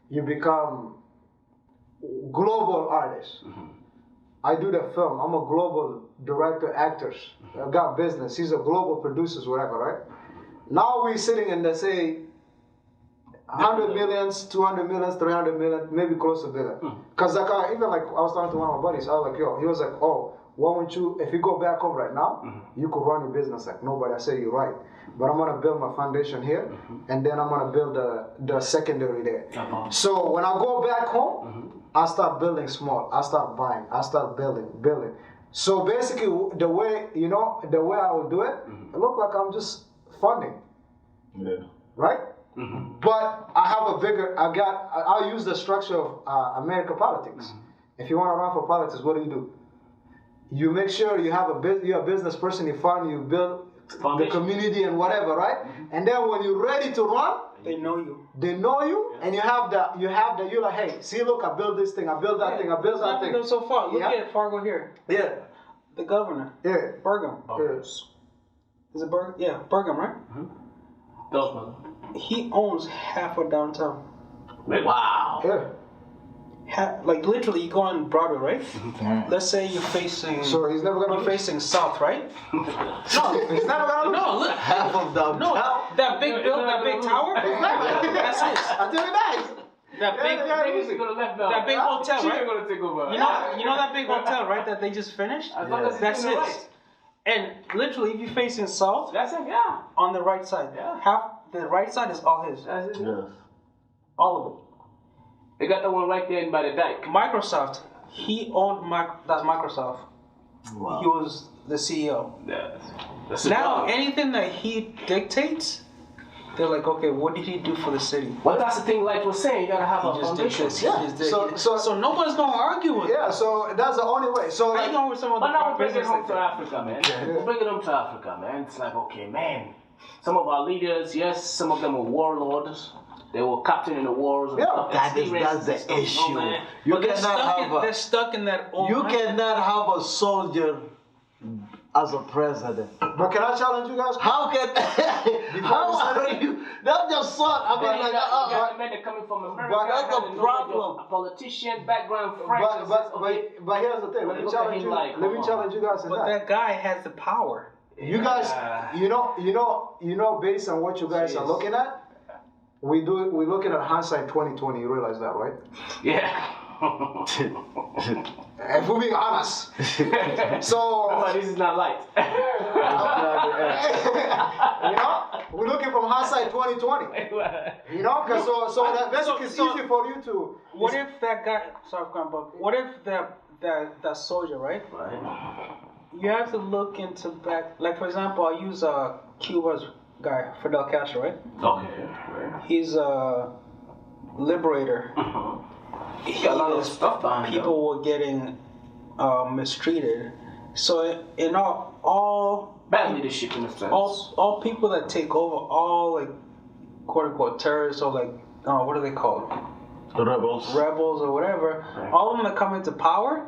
you become global artist. I do the film. I'm a global director, actors. I got business. He's a global producers, whatever, right? Now we're sitting in the say 100 millions, 200 millions, 300 million, maybe close to billion. Cause like even like I was talking to one of my buddies. I was like, yo, he was like, oh, why won't you? If you go back home right now, you could run your business like nobody. I say you're right, but I'm gonna build my foundation here, and then I'm gonna build the secondary there. So when I go back home. I start building small. I start buying. I start building. So basically, the way I will do it, it look like I'm just funding, right? But I have a bigger. I'll use the structure of American politics. If you want to run for politics, what do? You make sure you have you're a business person. You fund. You build the community and whatever, right? And then when you're ready to run. They know you. They know you, and you're like, hey, see, look, I built this thing, I built that thing, I built that thing. Go so far. Look Yeah. at Fargo here. Yeah, The governor. yeah, Burgum. yeah. Is it Burgum? Yeah, Burgum, right? He owns half of downtown. Wow. Yeah. Like literally, you go on Broadway, right? Let's say you're facing. So he's never gonna You're facing south, right? No, he's never gonna lose. No, look. Half of them. No, that big build, that big tower. That's his. I tell you that. That big, that big hotel, right? Gonna take over. You know that big hotel, right? That they just finished. That's his. Right. And literally, if you're facing south, That's it. Yeah. on the right side, the right side is all his, That's it. Yes. all of it. They got the one right there by the dike. Microsoft, he owned that Microsoft. Wow. He was the CEO. That's Now, anything that he dictates, they're like, okay, what did he do for the city? Well, that's the thing. Like we're saying, you gotta have He a just did foundation. this. He Yeah. just did. So- So nobody's gonna argue with. Yeah, so that's the only way. So How like, you going with some of the But now we're bringing business home like to that? Africa, man. We're bringing them to Africa, man. It's like, okay, man. Some of our leaders, yes, some of them were warlords. They were captain in the wars. And Yeah, stuff. that's Experiences the and stuff, issue. man. You But they're cannot stuck in that old. You mindset. cannot have a soldier as a president. but can I challenge you guys? How can? How are you? That's just son. I mean, But like, you got the men that coming from America. but that's had the knowledge of problem. A politician background, French. But here's the thing. Let me Look challenge at him you. like, Let me come on. challenge you guys in But that. that guy has the power. You guys, you know, based on what you guys are looking at, we're looking at hindsight 2020. You realize that, right? Yeah. If we're being honest. So, But this is not light. you know, we're looking from hindsight 2020. You know, because so that basically it's easy for you to. What if that guy? Sorry, but what if that soldier, right? You have to look into back. Like for example, I use Cuba's guy, Fidel Castro, right? Okay. He's a liberator. He got a lot of stuff behind him. People were getting mistreated. So in all Bad leadership in a sense. all people that take over, all like quote unquote terrorists or like what are they called? Rebels. Rebels or whatever. All of them that come into power,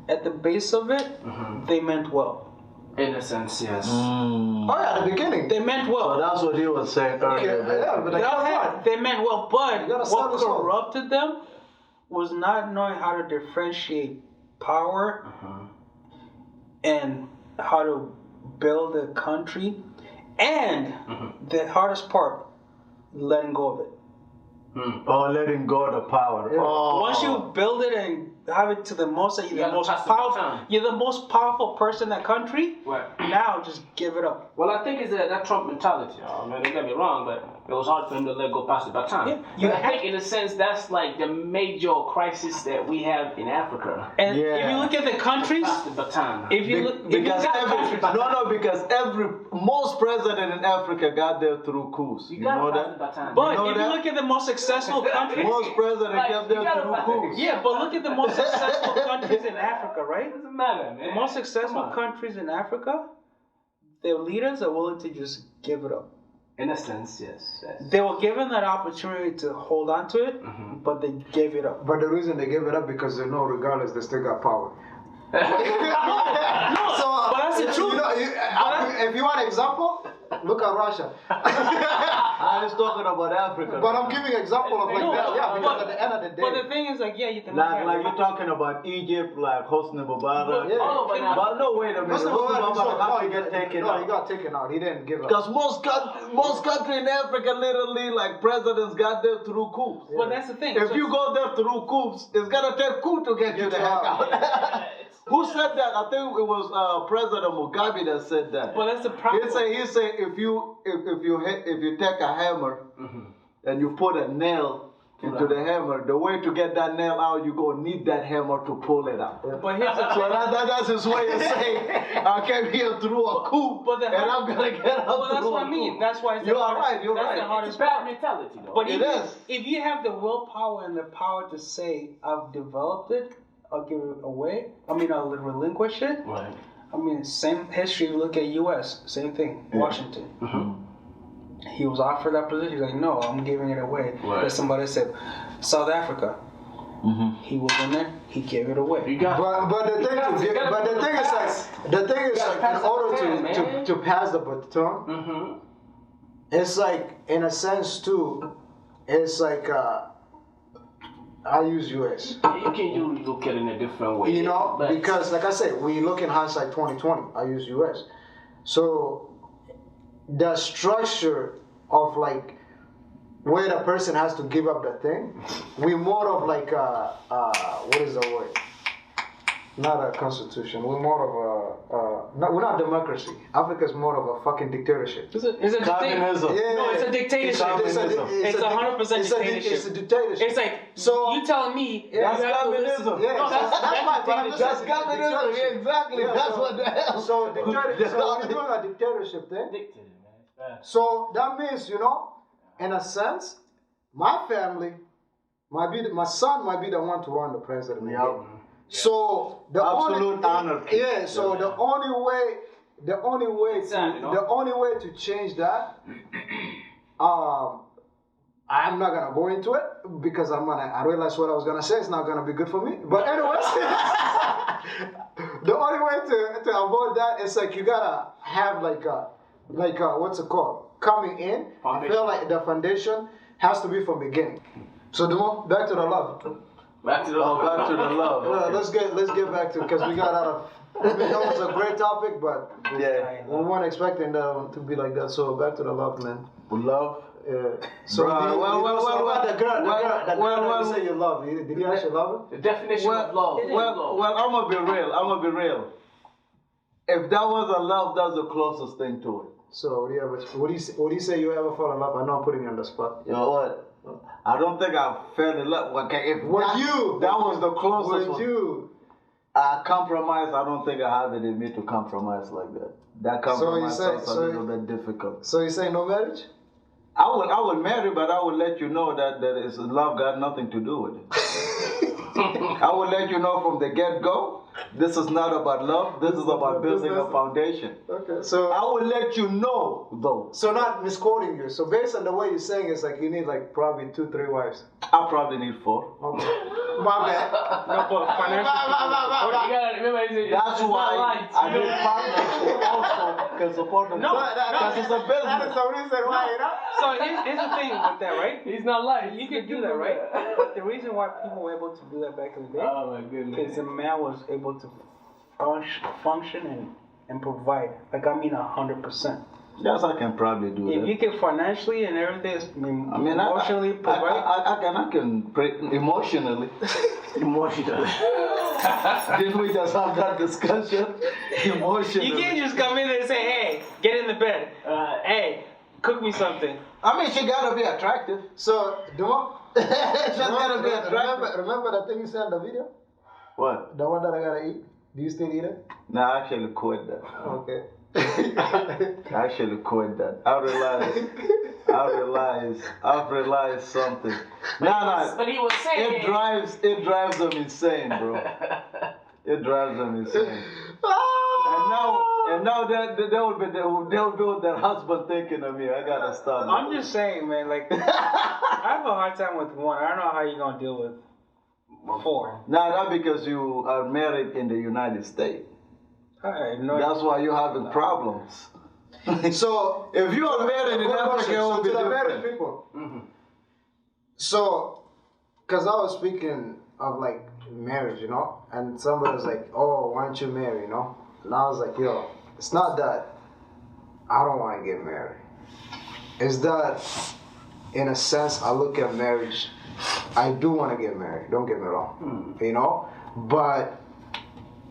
at the base of it, they meant well. In a sense, yes. Oh yeah, at the beginning. They meant well. So that's what he was saying earlier. Yeah, but They meant well, but gotta start what us off. corrupted them was not knowing how to differentiate power and how to build a country, and the hardest part, letting go of it. Oh, letting go of the power. Yeah. Oh. Once you build it and have it to the most, that you're the gotta most pass the powerful. baton. You're the most powerful person in that country. Right. Now, just give it up. Well, I think it's that Trump mentality. I mean, don't get me wrong, but it was hard for him to let go past the baton. Yeah, You think, in a sense, that's like the major crisis that we have in Africa. And if Yeah. you look at the countries, Pass the baton. if you look, if you Because look at most president in Africa got there through coups. You You gotta know pass the that? baton. but know if you that? look at the most successful countries, Most president Like, kept you there gotta through pass- coups. yeah, but look at the most successful countries in Africa, right? Doesn't matter, man. The most successful Come on. countries in Africa, their leaders are willing to just give it up. In a sense, yes. They were given that opportunity to hold on to it, but they gave it up. But the reason they gave it up because they know regardless they still got power. No, but that's the truth. You know, if you want an example, look at Russia. I was talking about Africa. But I'm giving example of like No, that. Yeah, because but- at the end of the day. But the thing is, like, yeah, you can like you're talking about Egypt, like Hosni Mubarak. Yeah. All over now. But no, wait a minute. Listen, Hosni Mubarak had to he get taken no, out. he got taken out. He didn't give up. Because most country in Africa, literally, like presidents got there through coups. But that's the thing. If So- you go there through coups, it's gonna take coup to get you the heck out. Who said that? I think it was President Mugabe that said that. But that's the problem. He said if you take a hammer and you put a nail into the hammer, the way to get that nail out, you gonna need that hammer to pull it out. But here's the So that's his way of saying I came here through a coup But the and I'm gonna get out Well, that's through what a I mean. coup. That's why it's the You are hardest- right. You're that's right. the It's hardest bad part. mentality, though. But It is. if you have the willpower and the power to say, I've developed it, I'll give it away. I mean, I'll relinquish it. Right. I mean, same history. You look at U.S., same thing. Washington. He was offered that position. He's like, no, I'm giving it away. Right. But somebody said, South Africa. He was in there. He gave it away. You got But the thing gotta- is, you gotta but the go thing is pass. like, the thing is gotta like, pass in the order baton, man. to pass the baton, it's like in a sense too, it's like I use US. You can look at it in a different way. You know, But- because like I said, we look in hindsight 2020. I use US. So the structure of like where the person has to give up the thing, we more of like what is the word? Not a constitution. We're more of no, we're not democracy. Africa is more of a fucking dictatorship. It's a Communism. No, it's a dictatorship. It's 100% dictatorship. It's a dictatorship. It's like, So- you telling me That's you have to listen. communism. Yeah, No, that's fine, but I'm just That's saying, communism. dictatorship. Exactly. Yeah, That's so- what the hell. So dictatorship. So we're doing a dictatorship thing. Dictated, man. So that means, you know, in a sense, my family might be, my son might be the one to run the president. Yep. So the Absolute anarchy. Yeah. So the only way Exactly, no? the only way to change that, I'm not gonna go into it because I realized what I was gonna say. It's not gonna be good for me. But anyways, the only way to avoid that is like you gotta have like what's it called? Coming in, I feel like the foundation has to be from beginning. So back to the love. Back to the Back to the love. Yeah, let's get back to because we got out of. I mean, that was a great topic, but Yeah. we weren't expecting that to be like that. So back to the love, man. Love. So Bruh, do you, well, you know, well, so well, about the girl that well, you say you love. Did you actually love her? The definition of love. Well, I'm gonna be real. If that was a love, that's the closest thing to it. So what do you say you ever fall in love? I know I'm putting you on the spot. You know what? I don't think I fell in love. Okay, if Would you? that was the closest Would one. you? Compromise. I don't think I have it in me to compromise like that. That compromise is a little bit difficult. So you say no marriage? I will marry, but I will let you know that love got nothing to do with it. I will let you know from the get-go. This is not about love. This is about building a foundation. Okay. So I will let you know, though. So not misquoting you. So based on the way you're saying, it's like you need like probably 2-3 wives. I probably need 4. Okay. My bad. No, but financially, You gotta remember, That's why I need partners who also can support them. No, because it's a business. That is the reason why, you know? so here's the thing with that, right? He's not lying. You can do that, right? But the reason why people were able to do that back in the day Oh my goodness. is the man was able to function and provide. Like, I mean, 100%. Yes, I can probably do If that. you can financially and everything, I mean, emotionally provide. I can pray emotionally. Emotionally. Didn't we just have that discussion? Emotionally. You can't just come in and say, hey, get in the bed. Hey, cook me something. I mean, she gotta be attractive. So, Duma, She's gotta be attractive. remember that thing you said in the video? What? The one that I gotta eat? Do you still eat it? No, I actually quit that. Okay. I actually quit that. I've realized something. But he was saying It drives them insane, bro. It drives them insane. And now they'll be with their husband thinking of me. I gotta stop. I'm just saying, man, like, I have a hard time with 1. I don't know how you're going to deal with 4. Now, not because you are married in the United States. That's why you're having problems. So, If you are married in Africa, it will be to the married different. people. So, because I was speaking of like marriage, you know, and somebody was like, "Oh, why don't you marry?" You know, and I was like, "Yo, it's not that I don't want to get married. It's that, in a sense, I look at marriage. I do want to get married. Don't get me wrong, you know, but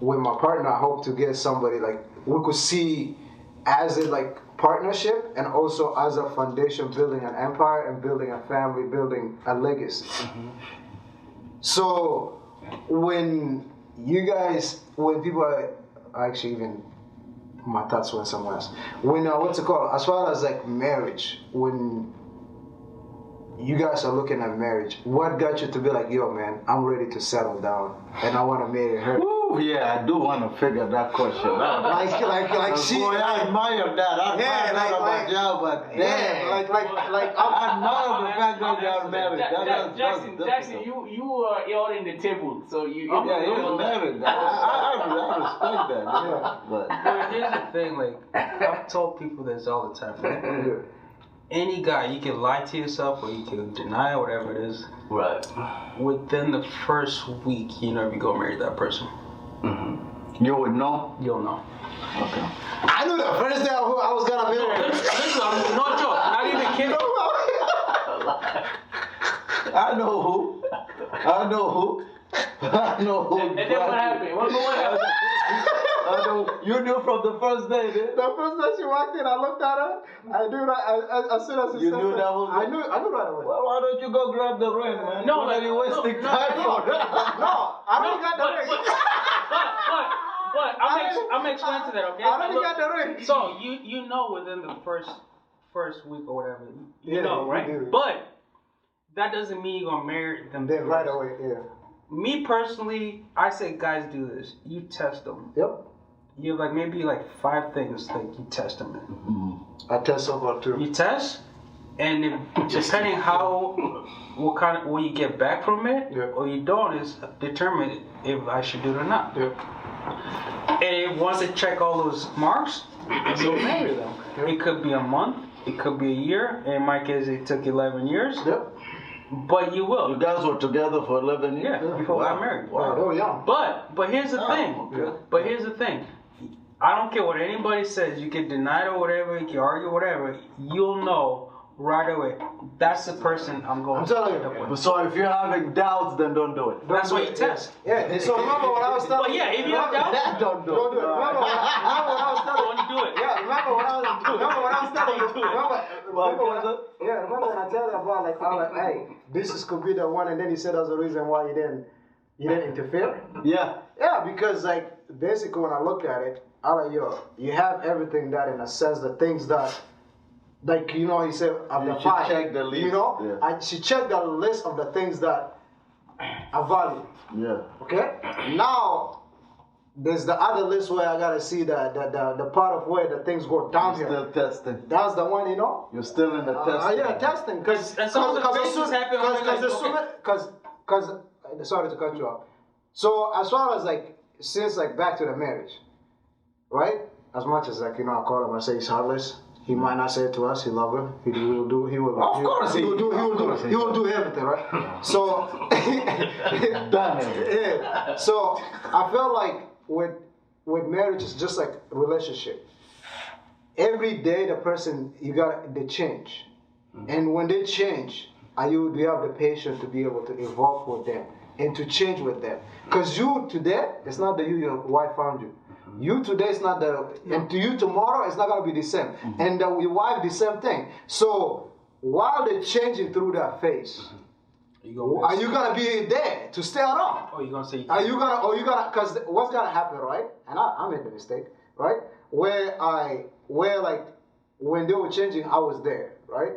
with my partner, I hope to get somebody like we could see as a like partnership and also as a foundation, building an empire and building a family, building a legacy. So when people are actually even my thoughts went somewhere else. When what's it called? As far as like marriage, when you guys are looking at marriage, what got you to be like, yo, man, I'm ready to settle down and I want to marry her? Ooh, yeah, I do want to figure that question out. like she. Boy, I admire that. I admire that about y'all, but damn. I admire the fact that you are married. Jackson, you are all in the table, so you. Yeah, he's married. I respect that. Yeah. But here's the thing, like, I've told people this all the time, right? Any guy, you can lie to yourself or you can deny whatever it is. Right. Within the first week, you know if you're going to marry that person. You would know? You'll know. Okay. I knew the first day I was gonna marry her. Listen, I'm no joke, not even kidding. I know who. And then what happened? What happened? I know. You knew from the first day, did The first day she walked in, I looked at her. I knew that as soon as she You said knew that was I knew right away. Well, why don't you go grab the ring, man? No, What are you wasting time for? No, I already got the ring. But I'm gonna explain to that, okay? I already got the ring. So you know within the first week or whatever, you Yeah, know, you right? do. But that doesn't mean you're gonna marry them. Then right away, yeah. Me personally, I say guys do this. You test them. Yep. You have maybe 5 things that you test them in. I test so far too. You test, and depending what you get back from it, Yeah. or you don't, is determine if I should do it or not. Yep. And once they check all those marks, you'll marry them. It could be a month, it could be a year. In my case, it took 11 years. Yep. But you will. You guys were together for 11 years? Yeah, before we got married. Wow. Oh yeah. But here's the thing. okay. But here's the thing. I don't care what anybody says. You can deny it or whatever. You can argue whatever. You'll know right away. That's the person I'm going I'm to telling end up you. with. So if you're having doubts, then don't do it. That's what you test. Yeah. And so remember when I was telling But yeah, if you have doubts, Don't do Don't do it. Remember when I was telling don't do it. Yeah, remember when I was telling you. Remember when I tell you about how hey, this could be the one, and then he said that's the reason why he didn't You didn't interfere? Yeah. Yeah, because like basically when I look at it, I like you have everything that in a sense the things that like he said of You the should five. check the list, yeah. She checked the list of the things that I value. Yeah. Okay? Now there's the other list where I gotta see the part of where the things go You're downhill. still testing. That's the one, You're still in the testing. yeah, testing. Because And some of the phases happen when, like, sorry to cut you off. So as far as like since like back to the marriage, right? As much as like I call him, I say he's heartless. He might not say it to us. He love him. He will do. He will. Of course he will do. He will do. course he He will does. do everything, right? So. Done it. Yeah. So I felt like with marriage, it's just like a relationship. Every day, the person they change, and when they change, you have the patience to be able to evolve with them and to change with them. Because you today, it's not that your wife found you. You today is not and to you tomorrow, it's not gonna be the same. And your wife, the same thing. So while they're changing through that phase. Are you gonna be there to stay around? Oh, you gonna say? Are you gonna? Because what's gonna happen, right? And I made the mistake, right? Where like when they were changing, I was there, right?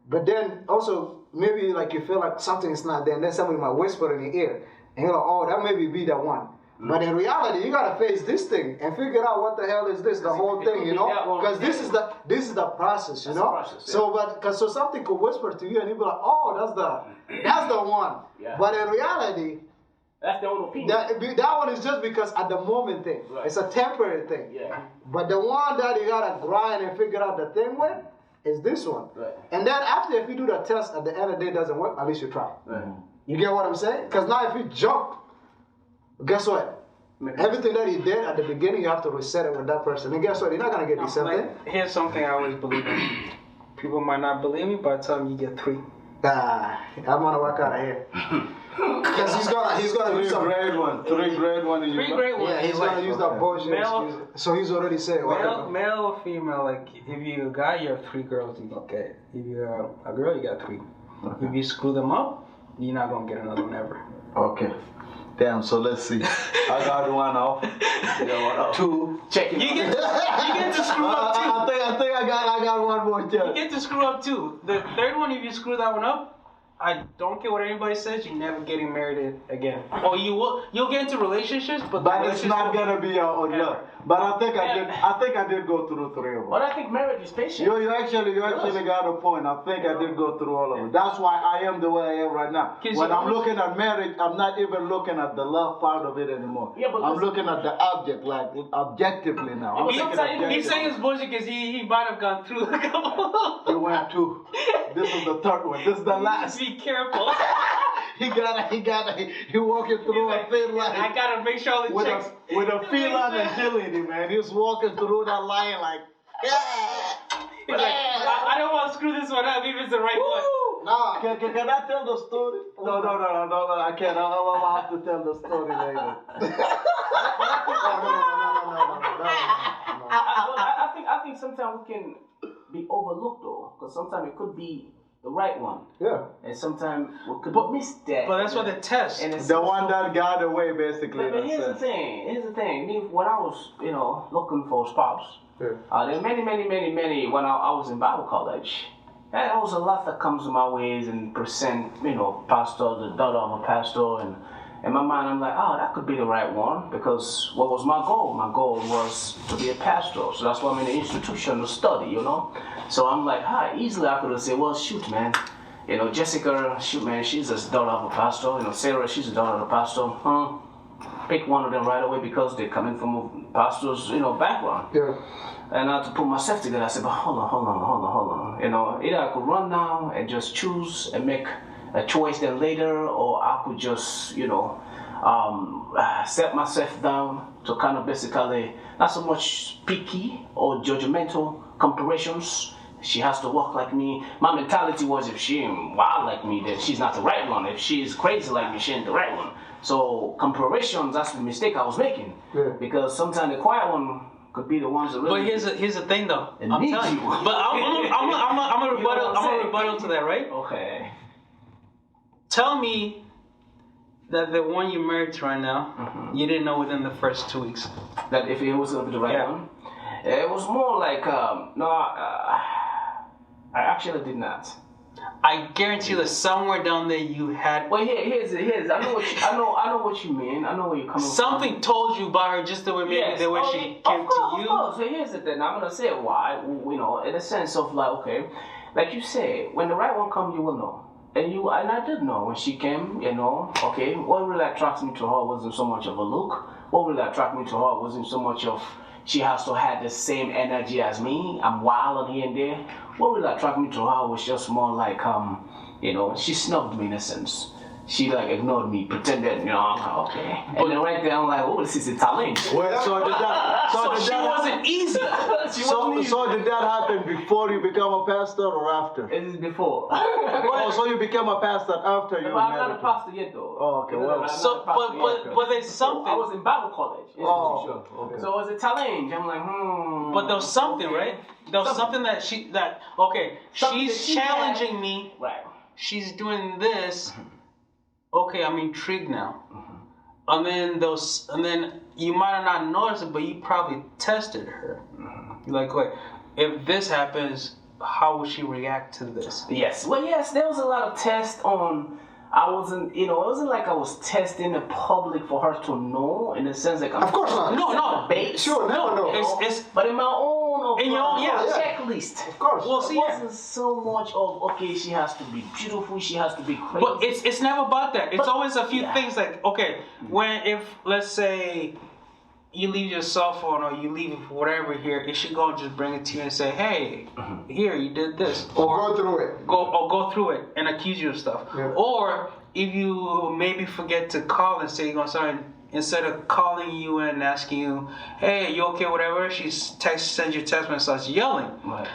But then also maybe like you feel like something is not there, and then somebody might whisper in your ear, and you're like, oh, that maybe be the one. But in reality, you gotta face this thing and figure out what the hell is this, the whole thing, Because this is the process, you know. Process, yeah. So something could whisper to you, and you be like, oh, that's the one. Yeah. But in reality, That's their own opinion. that one is just because at the moment thing. Right. It's a temporary thing. Yeah. But the one that you gotta grind and figure out the thing with is this one. Right. And then after, if you do the test, at the end of the day it doesn't work, at least you try. Right. You get what I'm saying? Because now if you jump, guess what? Everything that you did at the beginning, you have to reset it with that person. And guess what? You're not gonna get the same thing. Like, here's something I always believe in. People might not believe me, but I tell them you get 3. I'm gonna work out of here. Because he's gonna Three use some. grade one. 3 grade one. In 3 great ones. Yeah, he's like, gonna use that bullshit Male- excuse. So he's already said Male or female, like if you're a guy, you have 3 girls, you don't get it. If you're a girl, you got 3. Okay. If you screw them up, you're not gonna get another one ever. Okay. Damn. So let's see. I got one off. 2. Check it. You get to screw up too. I think I got one more You chance. get to screw up too. The third one, if you screw that one up, I don't care what anybody says, you're never getting married again. Or you'll get into relationships, but But it's not gonna be on love. But I think I did go through 3 of them. But I think marriage is patient. You actually got a point. I think I did go through all of it. That's why I am the way I am right now. When I'm looking at marriage, I'm not even looking at the love part of it anymore. Yeah, but I'm looking at the object, like objectively now. I'm thinking He's saying objectively. it's bullshit because he might have gone through a couple. We went 2. This is the 3rd one. This is the last. Be careful. He walking through a thin line. I gotta make sure all the checks. With a feline agility, man. He's walking through that line like, He's like, I don't want to screw this one up, even if it's the right one. Nah. Can I tell the story? No, I can't. I'll have to tell the story later. I think sometimes we can be overlooked though, because sometimes it could be the right one, Yeah. and sometimes we could miss that. But that's what the test. And it's The one that got away, basically. But here's the thing. Me, when I was, looking for a spouse, there were many, when I was in Bible college, there was a lot that comes my ways and present, pastor, the daughter of a pastor, and in my mind, I'm like, oh, that could be the right one, because what was my goal? My goal was to be a pastor, so that's why I'm in the institution to study, So I'm like, easily I could have said, well, shoot, man, Jessica, shoot, man, she's a daughter of a pastor, Sarah, she's a daughter of a pastor, pick one of them right away because they're coming from a pastor's, background. Yeah. And I had to put myself together. I said, but hold on. Either I could run now and just choose and make a choice then later, or I could just, set myself down to kind of basically not so much picky or judgmental comparisons. She has to walk like me. My mentality was, if she ain't wild like me, then she's not the right one. If she's crazy like me, she ain't the right one. So comparisons, that's the mistake I was making. Yeah. Because sometimes the quiet one could be the ones that really. But here's the thing though. It I'm needs telling you. you. But I'm a rebuttal. I'm a rebuttal to that, right? Okay. Tell me that the one you're married to right now, you didn't know within the first 2 weeks. That if it was gonna be the right Yeah. one. It was more like I actually did not. I guarantee you that somewhere down there you had Well, here's I know what you mean. I know where you're coming from. something told you about her just the way maybe the way she came to you. Of course. So here's the thing. I'm gonna say why. You know, in a sense of like, okay, like you say, when the right one comes, you will know. And I did know when she came. You know, okay. What really attracted me to her wasn't so much of a look. What really attracted me to her wasn't so much of she has to have the same energy as me. I'm wild here and there. What really attracted me to her was just more like, you know, she snubbed me in a sense. She like ignored me, pretended, you know, I'm like, okay. And then right there, I'm like, oh, this is a talent. Wait, so did that? So did she that wasn't easy. She wasn't easy. So did that happen before you become a pastor or after? It is before. Oh, so you became a pastor after you But I'm not a married? pastor yet, though. Oh, okay, You know, well, I'm not So, a pastor yet. but there's I something. was in Bible college. Oh, okay. So it was a challenge. I'm like, But there was something, okay. right? There was something that Something she's that she challenging had. me. Right. She's doing this. Okay, I'm intrigued now. And then you might have not noticed it, but you probably tested her. You're like, wait, if this happens, how would she react to this? Yes. Well, yes, there was a lot of tests on. I wasn't, you know, it wasn't like I was testing the public for her to know in the sense like I'm Of course not. No. bait. Sure, never know. It's But in my own In your own, yeah. checklist. Of course. well, It see, yeah. wasn't so much of okay, she has to be beautiful, she has to be crazy. But it's never about that. It's But- always a few yeah. things like, okay, if let's say you leave your cell phone or you leave whatever here, is she gonna just bring it to you and say, hey, here you did this, Or go through it. go through it and accuse you of stuff, Yeah. or if you maybe forget to call and say you're gonna start. Instead of calling you and asking you, hey, you okay, whatever, she sends you a text message, starts yelling. Right.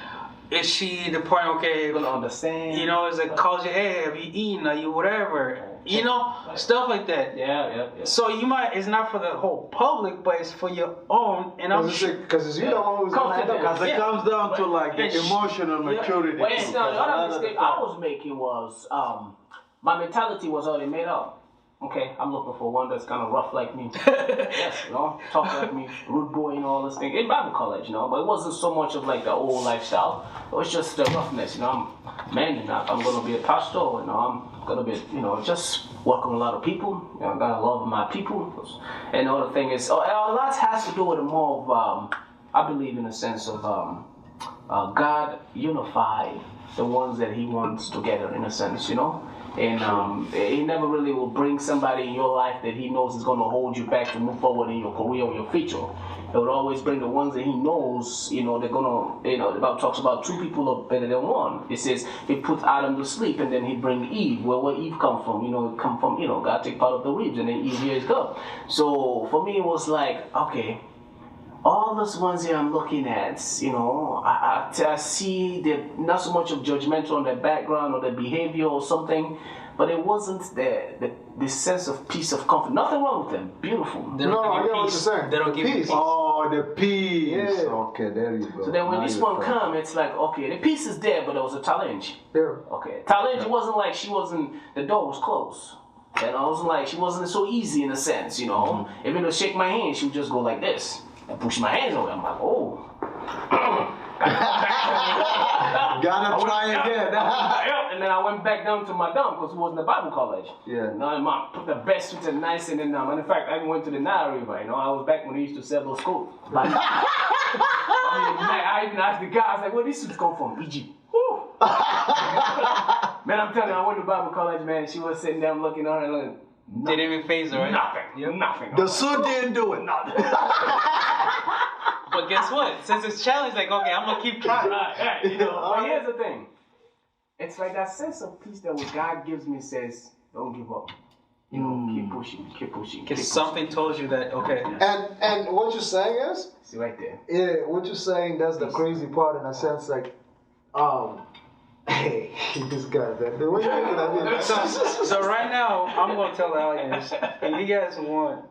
Is she the point, okay, You're gonna understand. you know, it's like calls you, hey, have you eaten? Are you whatever? You know, stuff like that. Yeah. So you might, it's not for the whole public, but it's for your own. And I'm sure. Because you don't always gonna end up. Confidence. Because it Yeah. comes down to like the And she- emotional maturity. Well, too, it's because not, a the lot other of the mistake time- I was making was my mentality was already made up. Okay, I'm looking for one that's kind of rough like me. Yes, you know, talk like me, rude boy and all this thing. In Bible college, you know, but it wasn't so much of like the old lifestyle. It was just the roughness, you know. I'm man enough. I'm gonna be a pastor, you know. I'm gonna be, you know, just working with a lot of people. You know, I gotta love my people. And the other thing is, a lot has to do with more of, I believe in a sense of God unified the ones that He wants together in a sense, you know. And He never really will bring somebody in your life that He knows is going to hold you back to move forward in your career or your future. He would always bring the ones that He knows, you know, they're going to, you know, the Bible talks about two people are better than one. It says He put Adam to sleep and then He bring Eve. Well, where Eve come from? You know, it come from, you know, God take part of the ribs and then Eve here is God. So for me, it was like, okay, all those ones here I'm looking at, you know, I see that not so much of judgmental on their background or their behavior or something, but it wasn't the sense of peace of comfort. Nothing wrong with them. Beautiful. They don't No, give I you get what peace. you're saying. They don't The give you peace. peace. Oh, the peace. Yeah. Okay, there you go. So then when Now this you're one talking. come, it's like, okay, the peace is there, but there was a challenge. Yeah. Okay. Challenge, it wasn't like the door was closed. And I wasn't like, she wasn't so easy in a sense, you know. Even though shake my hand, she would just go like this and push my hands away. I'm like, oh. Gotta try again. And then I went back down to my dorm because it wasn't a Bible college. Yeah. You know, and I put the best suits and nice and then and in fact I even went to the Nile River, you know. I was back when they used to sell those coats. I even asked the guy, I was like, where these suits come from? Egypt. Woo. Man, I'm telling you, I went to Bible college, man. She was sitting there looking on her and looking. They didn't even phase her, right? Nothing. The suit didn't do it. Nothing. But guess what? Since it's challenge, like, okay, I'm gonna keep trying. Right, you know. But here's the thing. It's like that sense of peace that what God gives me says, don't give up. You know, keep pushing. Because something told you that, okay. And what you're saying is, See right there. yeah, what you're saying, that's the crazy part in a sense, like, hey, this guy, man. What are you looking at me? So right now, I'm gonna tell the audience, if you guys want,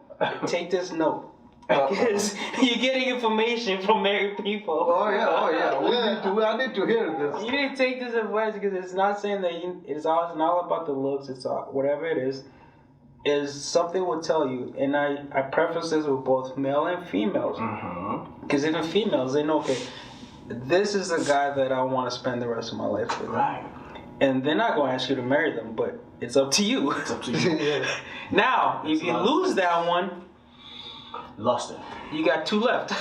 take this note. Because you're getting information from married people. Oh yeah. I need to hear this. You need to take this advice because it's not saying that it's not about the looks. It's all, whatever it is. is something will tell you, and I preface this with both male and females, because even females, they know, okay, this is a guy that I want to spend the rest of my life with. Right. And they're not going to ask you to marry them, but it's up to you. It's up to you. Now, if you lose that one, Lost it. you got 2 left.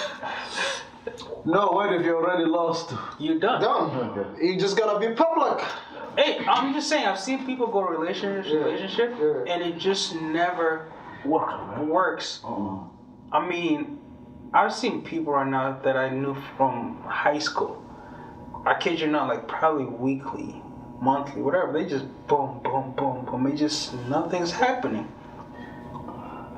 No, what if you already lost? You're done. Done. You just gotta be public. Hey, I'm just saying, I've seen people go to relationship, and it just never works. I mean, I've seen people right now that I knew from high school. I kid you not, like probably weekly, monthly, whatever. They just boom, boom, boom, boom. It just, nothing's happening.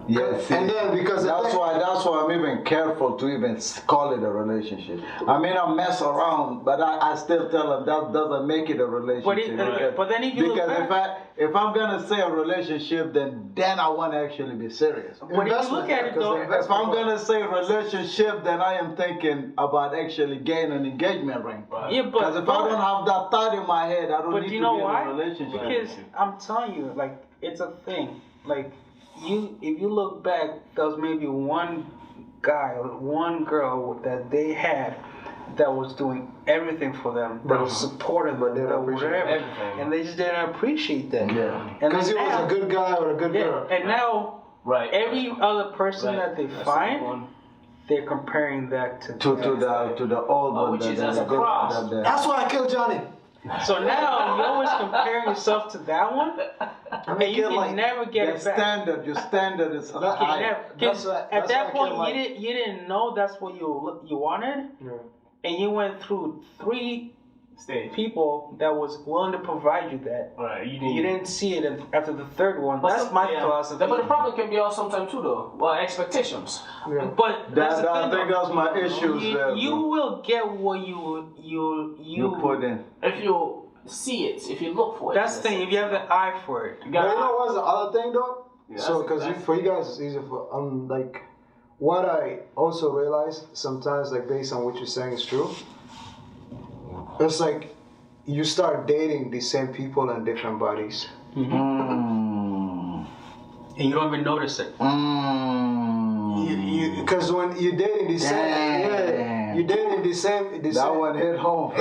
Yes, And then because that's why I'm even careful to even call it a relationship. I mean, I mess around, but I still tell them that doesn't make it a relationship. But then if you look back, if I'm gonna say a relationship, then I want to actually be serious. but if you look at it though, If I'm gonna say relationship, then I am thinking about actually getting an engagement ring. yeah, Because if I don't have that thought in my head, I don't but need you to know be why? in a relationship. Because I'm telling you, like, it's a thing. Like, if you look back, there was maybe one guy or one girl that they had that was doing everything for them, that was supporting them, that whatever, everything. and they just didn't appreciate that. Yeah. And because he then was now, a good guy or a good girl. and now Right. every other person that they That's the find, one. they're comparing that to To the old one, which is as a cross. That's why I killed Johnny. So now you're always comparing yourself to that one, and you can never get it back. Your standard is You can high. never, That's because why- at that's that why I point feel you didn't know that's what you wanted, and you went through 3 Stage. people that was willing to provide you that. Right. You didn't see it after the 3rd one. But That's my philosophy. But the problem can be also sometimes too, though. Well, expectations. But that's the I thing, think though. that's my issues there. You bro. will get what you put in. If you see it, if you look for it. That's the thing. If you have the eye for it. You But you gotta- know what's the other thing though? Yeah, So, because that's- for you guys, it's easier for like what I also realize sometimes, like based on what you're saying, is true. It's like you start dating the same people in different bodies. Mm. And you don't even notice it. Because when you're dating the same, Damn. you're dating the same. That one hit home.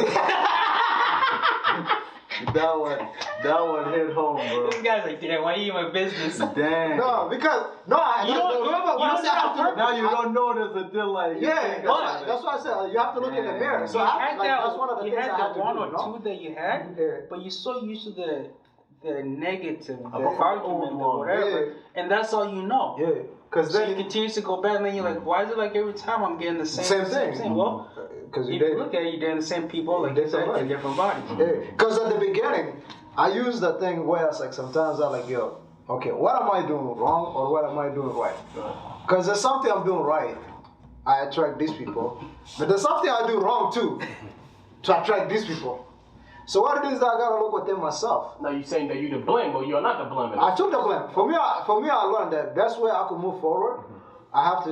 that one hit home, bro. This guy's like, damn, why are you in my business? Damn. No, because I You don't- remember when you I don't said I have to. Now you don't notice until like. you Yeah, think that's about why, it. that's why I said you have to look in the mirror. So You I, had like, that, that's one of the you things had I the had to one do. or You know? two that you had, Yeah. but you're so used to the negative, the About the argument, old or one. whatever, Yeah. and that's all you know. Yeah, because So then you continues to go back, and then you're like, why is it like every time I'm getting the Same thing. Well, because if you you look at it, you're dating the same people, like you said, in different bodies. Because at the beginning, I used the thing where it's like sometimes I'm like, yo, okay, what am I doing wrong or what am I doing right? Because there's something I'm doing right, I attract these people, but there's something I do wrong too to attract these people. So what it is that I gotta look within myself. Now you're saying that you're the blame, but you're not the blame. I took the blame. For me, I learned that best way I could move forward. I have to,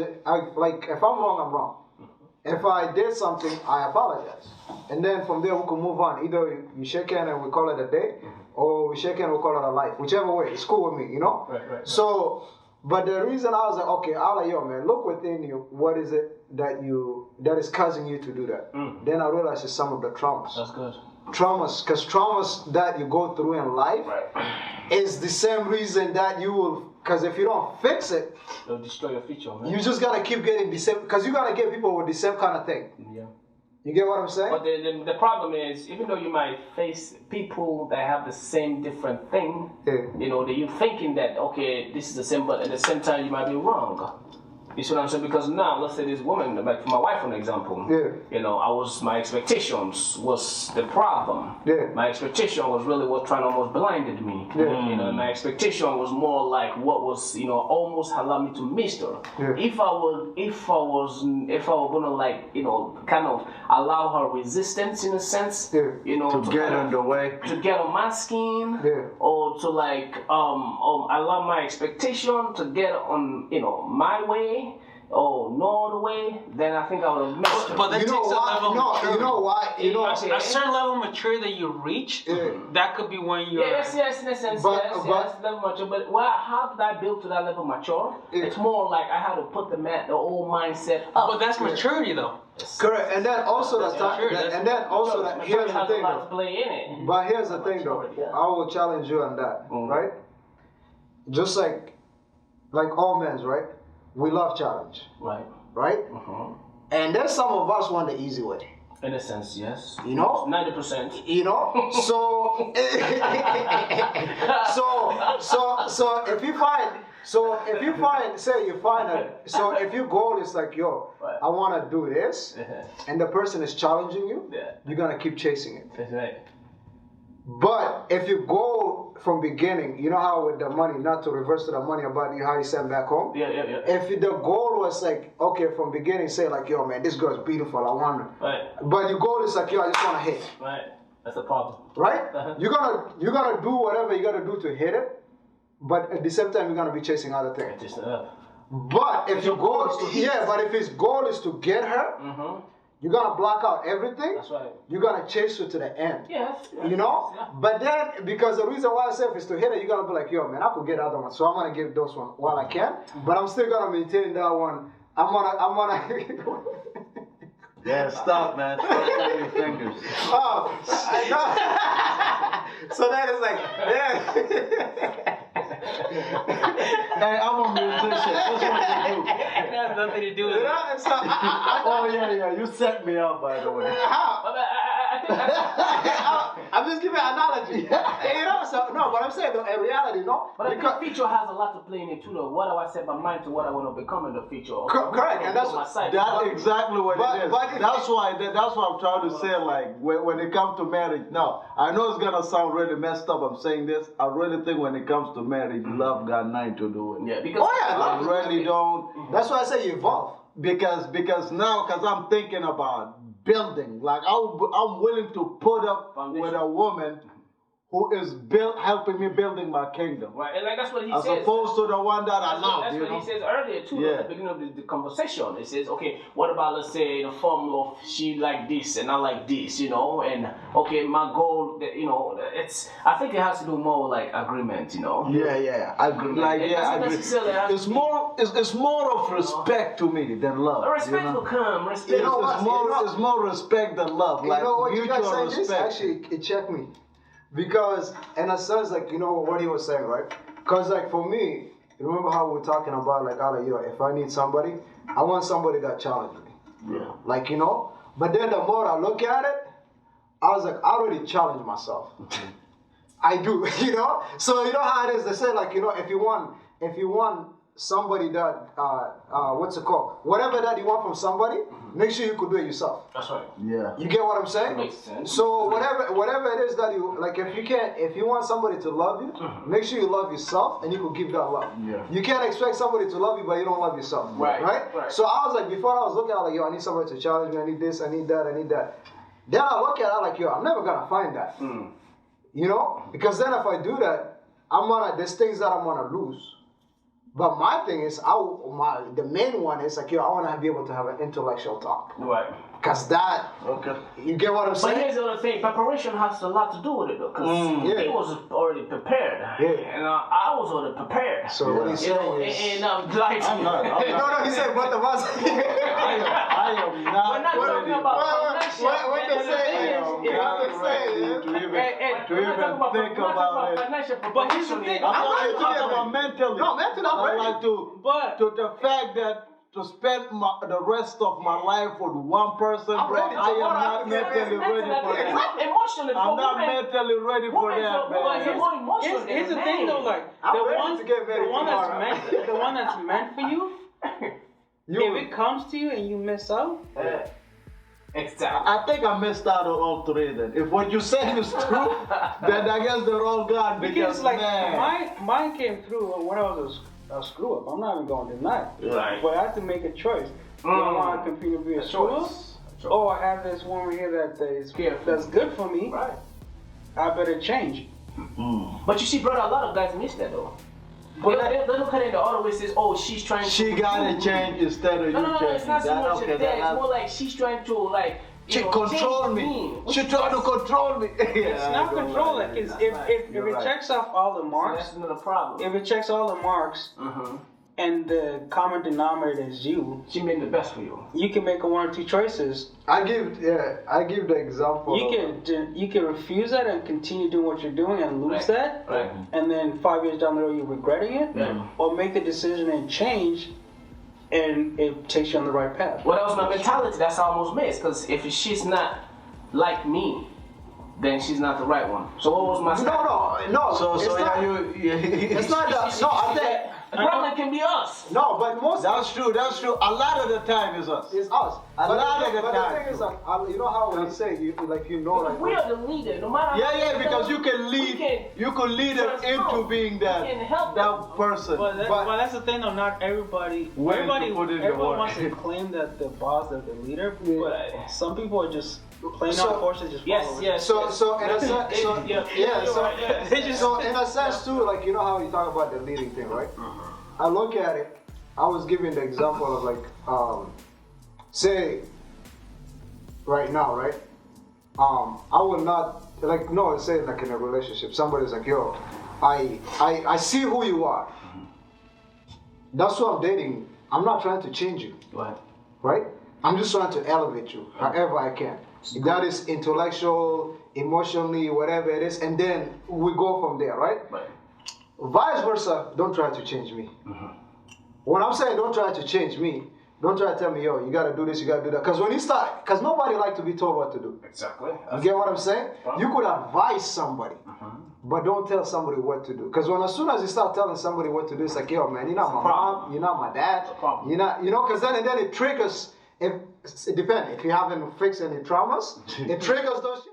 like, if I'm wrong, I'm wrong. If I did something, I apologize. And then from there, we can move on. Either you shake hand and we call it a day, or we shake hand and we call it a life. Whichever way, it's cool with me, you know? Right. So, but the reason I was like, okay, I was like, yo, man, look within you. What is it that is causing you to do that? Then I realized it's some of the traumas. That's good. Traumas, because traumas that you go through in life is the same reason that you will, because if you don't fix it, It'll destroy your future, man. you just gotta keep getting the same, because you gotta get people with the same kind of thing. Yeah. You get what I'm saying? But the problem is, even though you might face people that have the same different thing, Yeah. you know, that you're thinking that, okay, this is the same, but at the same time, you might be wrong. You see what I'm saying? Because now, let's say this woman, like for my wife, for example, Yeah. you know, my expectations was the problem. Yeah. My expectation was really what trying to almost blinded me. Yeah. You know, my expectation was more like what was, you know, almost allowed me to miss her. Yeah. If I were gonna like, you know, kind of allow her resistance in a sense, Yeah. you know, To get kind of- on the way. to get on my skin, Yeah. or to like allow my expectation to get on, you know, my way, no other way, then I think I would have messed But up. that You know takes a why? level of No, maturity. you know why? You know. Actually, A certain level of maturity that you reach, that could be when you're. Yes, in a sense, But- yes, but- level mature. But how did I build to that level mature? It's more like I had to put the old mindset up. But that's maturity, though. Correct, and then also That's the time, true, that's- and then also that here's Maturity the has a thing lot though. to play in it. But here's the thing though. Maturity, yeah. I will challenge you on that, right? Just like all men's, right? We love challenge, Right. right? And then some of us want the easy way, In a sense, yes. you know? 90%. You know, so so if you find, say you find so if your goal is like, yo, Right. I want to do this, and the person is challenging you, Yeah. you're gonna keep chasing it. That's right. But if you go from beginning, you know how with the money, not to reverse to the money about how you send back home. Yeah. If the goal was like, okay, from beginning, say like, yo, man, this girl's beautiful, I want her. Right. But your goal is like, yo, I just want to hit. Right. That's the problem. Right? Uh-huh. You're gonna do whatever you gotta do to hit it, but at the same time you're gonna be chasing other things. Just But if your goal is to but if his goal is to get her, you're gonna block out everything. That's right. You're gonna chase her to the end. Yes. You know? Yeah. But then because the reason why I say if it's to hit it, you're gonna be like, yo man, I could get other one. So I'm gonna give those one while I can. But I'm still gonna maintain that one. I'm gonna Yeah, stop, man. Stop on your fingers. Oh, I know. So that is like, yeah. Hey, I'm a musician. That's what you do. It has nothing to do with You it. know? So Oh, yeah. You set me up, by the way. how? I think I'm just giving an analogy. You know, so no, but I'm saying though, in reality, no. But I think Because, feature has a lot to play in it too, though. What do I set my mind to? What I want to become in the feature? Correct, and that's my side. That's exactly what But- it is. but if- That's why I'm trying to say, like, when it comes to marriage, no, I know it's gonna sound really messed up. I'm saying this. I really think when it comes to marriage, love got nothing to do with it. Yeah, because Oh, yeah, I really don't. that's why I say you evolve. Because I'm thinking about building. Like I'm willing to put up Foundation. with a woman who is helping me building my kingdom, right, and like that's what he as says. opposed to the one that I That's love. what, You know? he says earlier too, Yeah. at the beginning of the conversation. He says, okay, what about, let's say, the formula of she like this and I like this, you know, and okay, my goal, you know, I think it has to do more with like agreement, you know. Yeah. I agree. Like, It yeah, I doesn't agree. necessarily have It's to be- more of respect to me than love. Respect you know? will come. Respect. You know what? It's more respect than love. Like You know what you mutual guys saying this? respect. Actually, it checked me. Because, in a sense, like, you know what he was saying, right? Because, like, for me, remember how we were talking about, like, yo, if I need somebody, I want somebody that challenges me. Yeah. Like, you know? But then the more I look at it, I was like, I already challenge myself. I do, you know? So, you know how it is? They say, like, you know, if you want somebody that, what's it called? Whatever that you want from somebody, make sure you could do it yourself. That's right. Yeah. You get what I'm saying? Makes sense. So whatever it is that you like, if you want somebody to love you, make sure you love yourself and you can give that love. Yeah. You can't expect somebody to love you but you don't love yourself. Right, Right? right. So I was like, before I was looking at like, yo, I need somebody to challenge me, I need this, I need that, I need that. Then I look at it like, yo, I'm never gonna find that. You know? Because then if I do that, there's things that I'm gonna lose. But my thing is, the main one is like, yo, I want to be able to have an intellectual talk. Right. Because that, Okay. you get what I'm But saying? here's the other thing: preparation has a lot to do with it, though, because Yeah. he was already prepared, Yeah. and I was already prepared. So what he's You know, saying is, and like, I'm not. no, he said both of us. I am not. we're not talking about financial. what they and the say thing is, is, you know, not what they say ready is, to even we're not talking about think we're not talking about it. financial But here's the preparation thing, here. I'm I'm not ready even to talking get about mentally. No, mentally, I'm I ready. like to the fact that to spend the rest of my life with one person, I'm bro, ready. I am Tomorrow I not can get mentally ready for that. Emotionally, I'm not mentally ready for women that, are- women man. are more emotional Here's the than thing men. though, like I'm the ready one, to get married the one tomorrow. that's meant for you. If it comes to you and you miss out, Exactly. I think I missed out on all three then. If what you're saying is true, then I guess they're all gone because like man. mine came through when I was a screw up. I'm not even going to deny it. Right. But I had to make a choice. Do I want to continue to be a screw up? Or I have this woman here that's good for me. Right. I better change. But you see, brother, a lot of guys miss that though. They look at it the other way. Says, "Oh, she's trying." She to gotta change instead of you No, it's not so changing. much of that. It's more like she's trying to like. She control me. She trying to control me. It's not control. Like, if it checks off all the marks, That's another problem. if it checks all the marks, and the common denominator is you, She made the best for you. you can make one or two choices. I give the example. You can refuse that and continue doing what you're doing and lose Right. that, Right. and then 5 years down the road you're regretting it, Yeah. or make the decision and change, and it takes you on the right path. Well, that was my mentality. That's how I almost missed. Because if she's not like me, then she's not the right one. So what was my No. So it's yeah, not, you. it's not that. No, I think. the problem can be us. No, but most. That's true. That's true. A lot of the time is us. It's us. A lot of the but time. the thing is, like, you know how when you say, like, like. We are the leader. No matter. Yeah, because you can lead. You can lead them into being that person. But that's the thing, though. Not everybody. Willing to put in the Everyone work. wants to claim that the boss, that the leader. But some people are just plain So- out forced to just follow it. So in a sense, so in a sense too, like you know how you talk about the leading thing, right? I look at it. I was giving the example of like, say, right now, right? I would not like no, say like in a relationship, somebody's like, yo, I see who you are. That's who I'm dating. I'm not trying to change you, right? I'm just trying to elevate you however I can. That is intellectual, emotionally, whatever it is, and then we go from there, right? Vice versa, don't try to change me. When I'm saying don't try to change me, don't try to tell me, yo, you gotta do this, you gotta do that. Because when you start, because nobody like to be told what to do. Exactly. You get what I'm saying? You could advise somebody, but don't tell somebody what to do. Because as soon as you start telling somebody what to do, it's like, yo, man, you're not my mom, you're not my dad, you're not, because then it triggers. It depends. If you haven't fixed any traumas, it triggers those shit.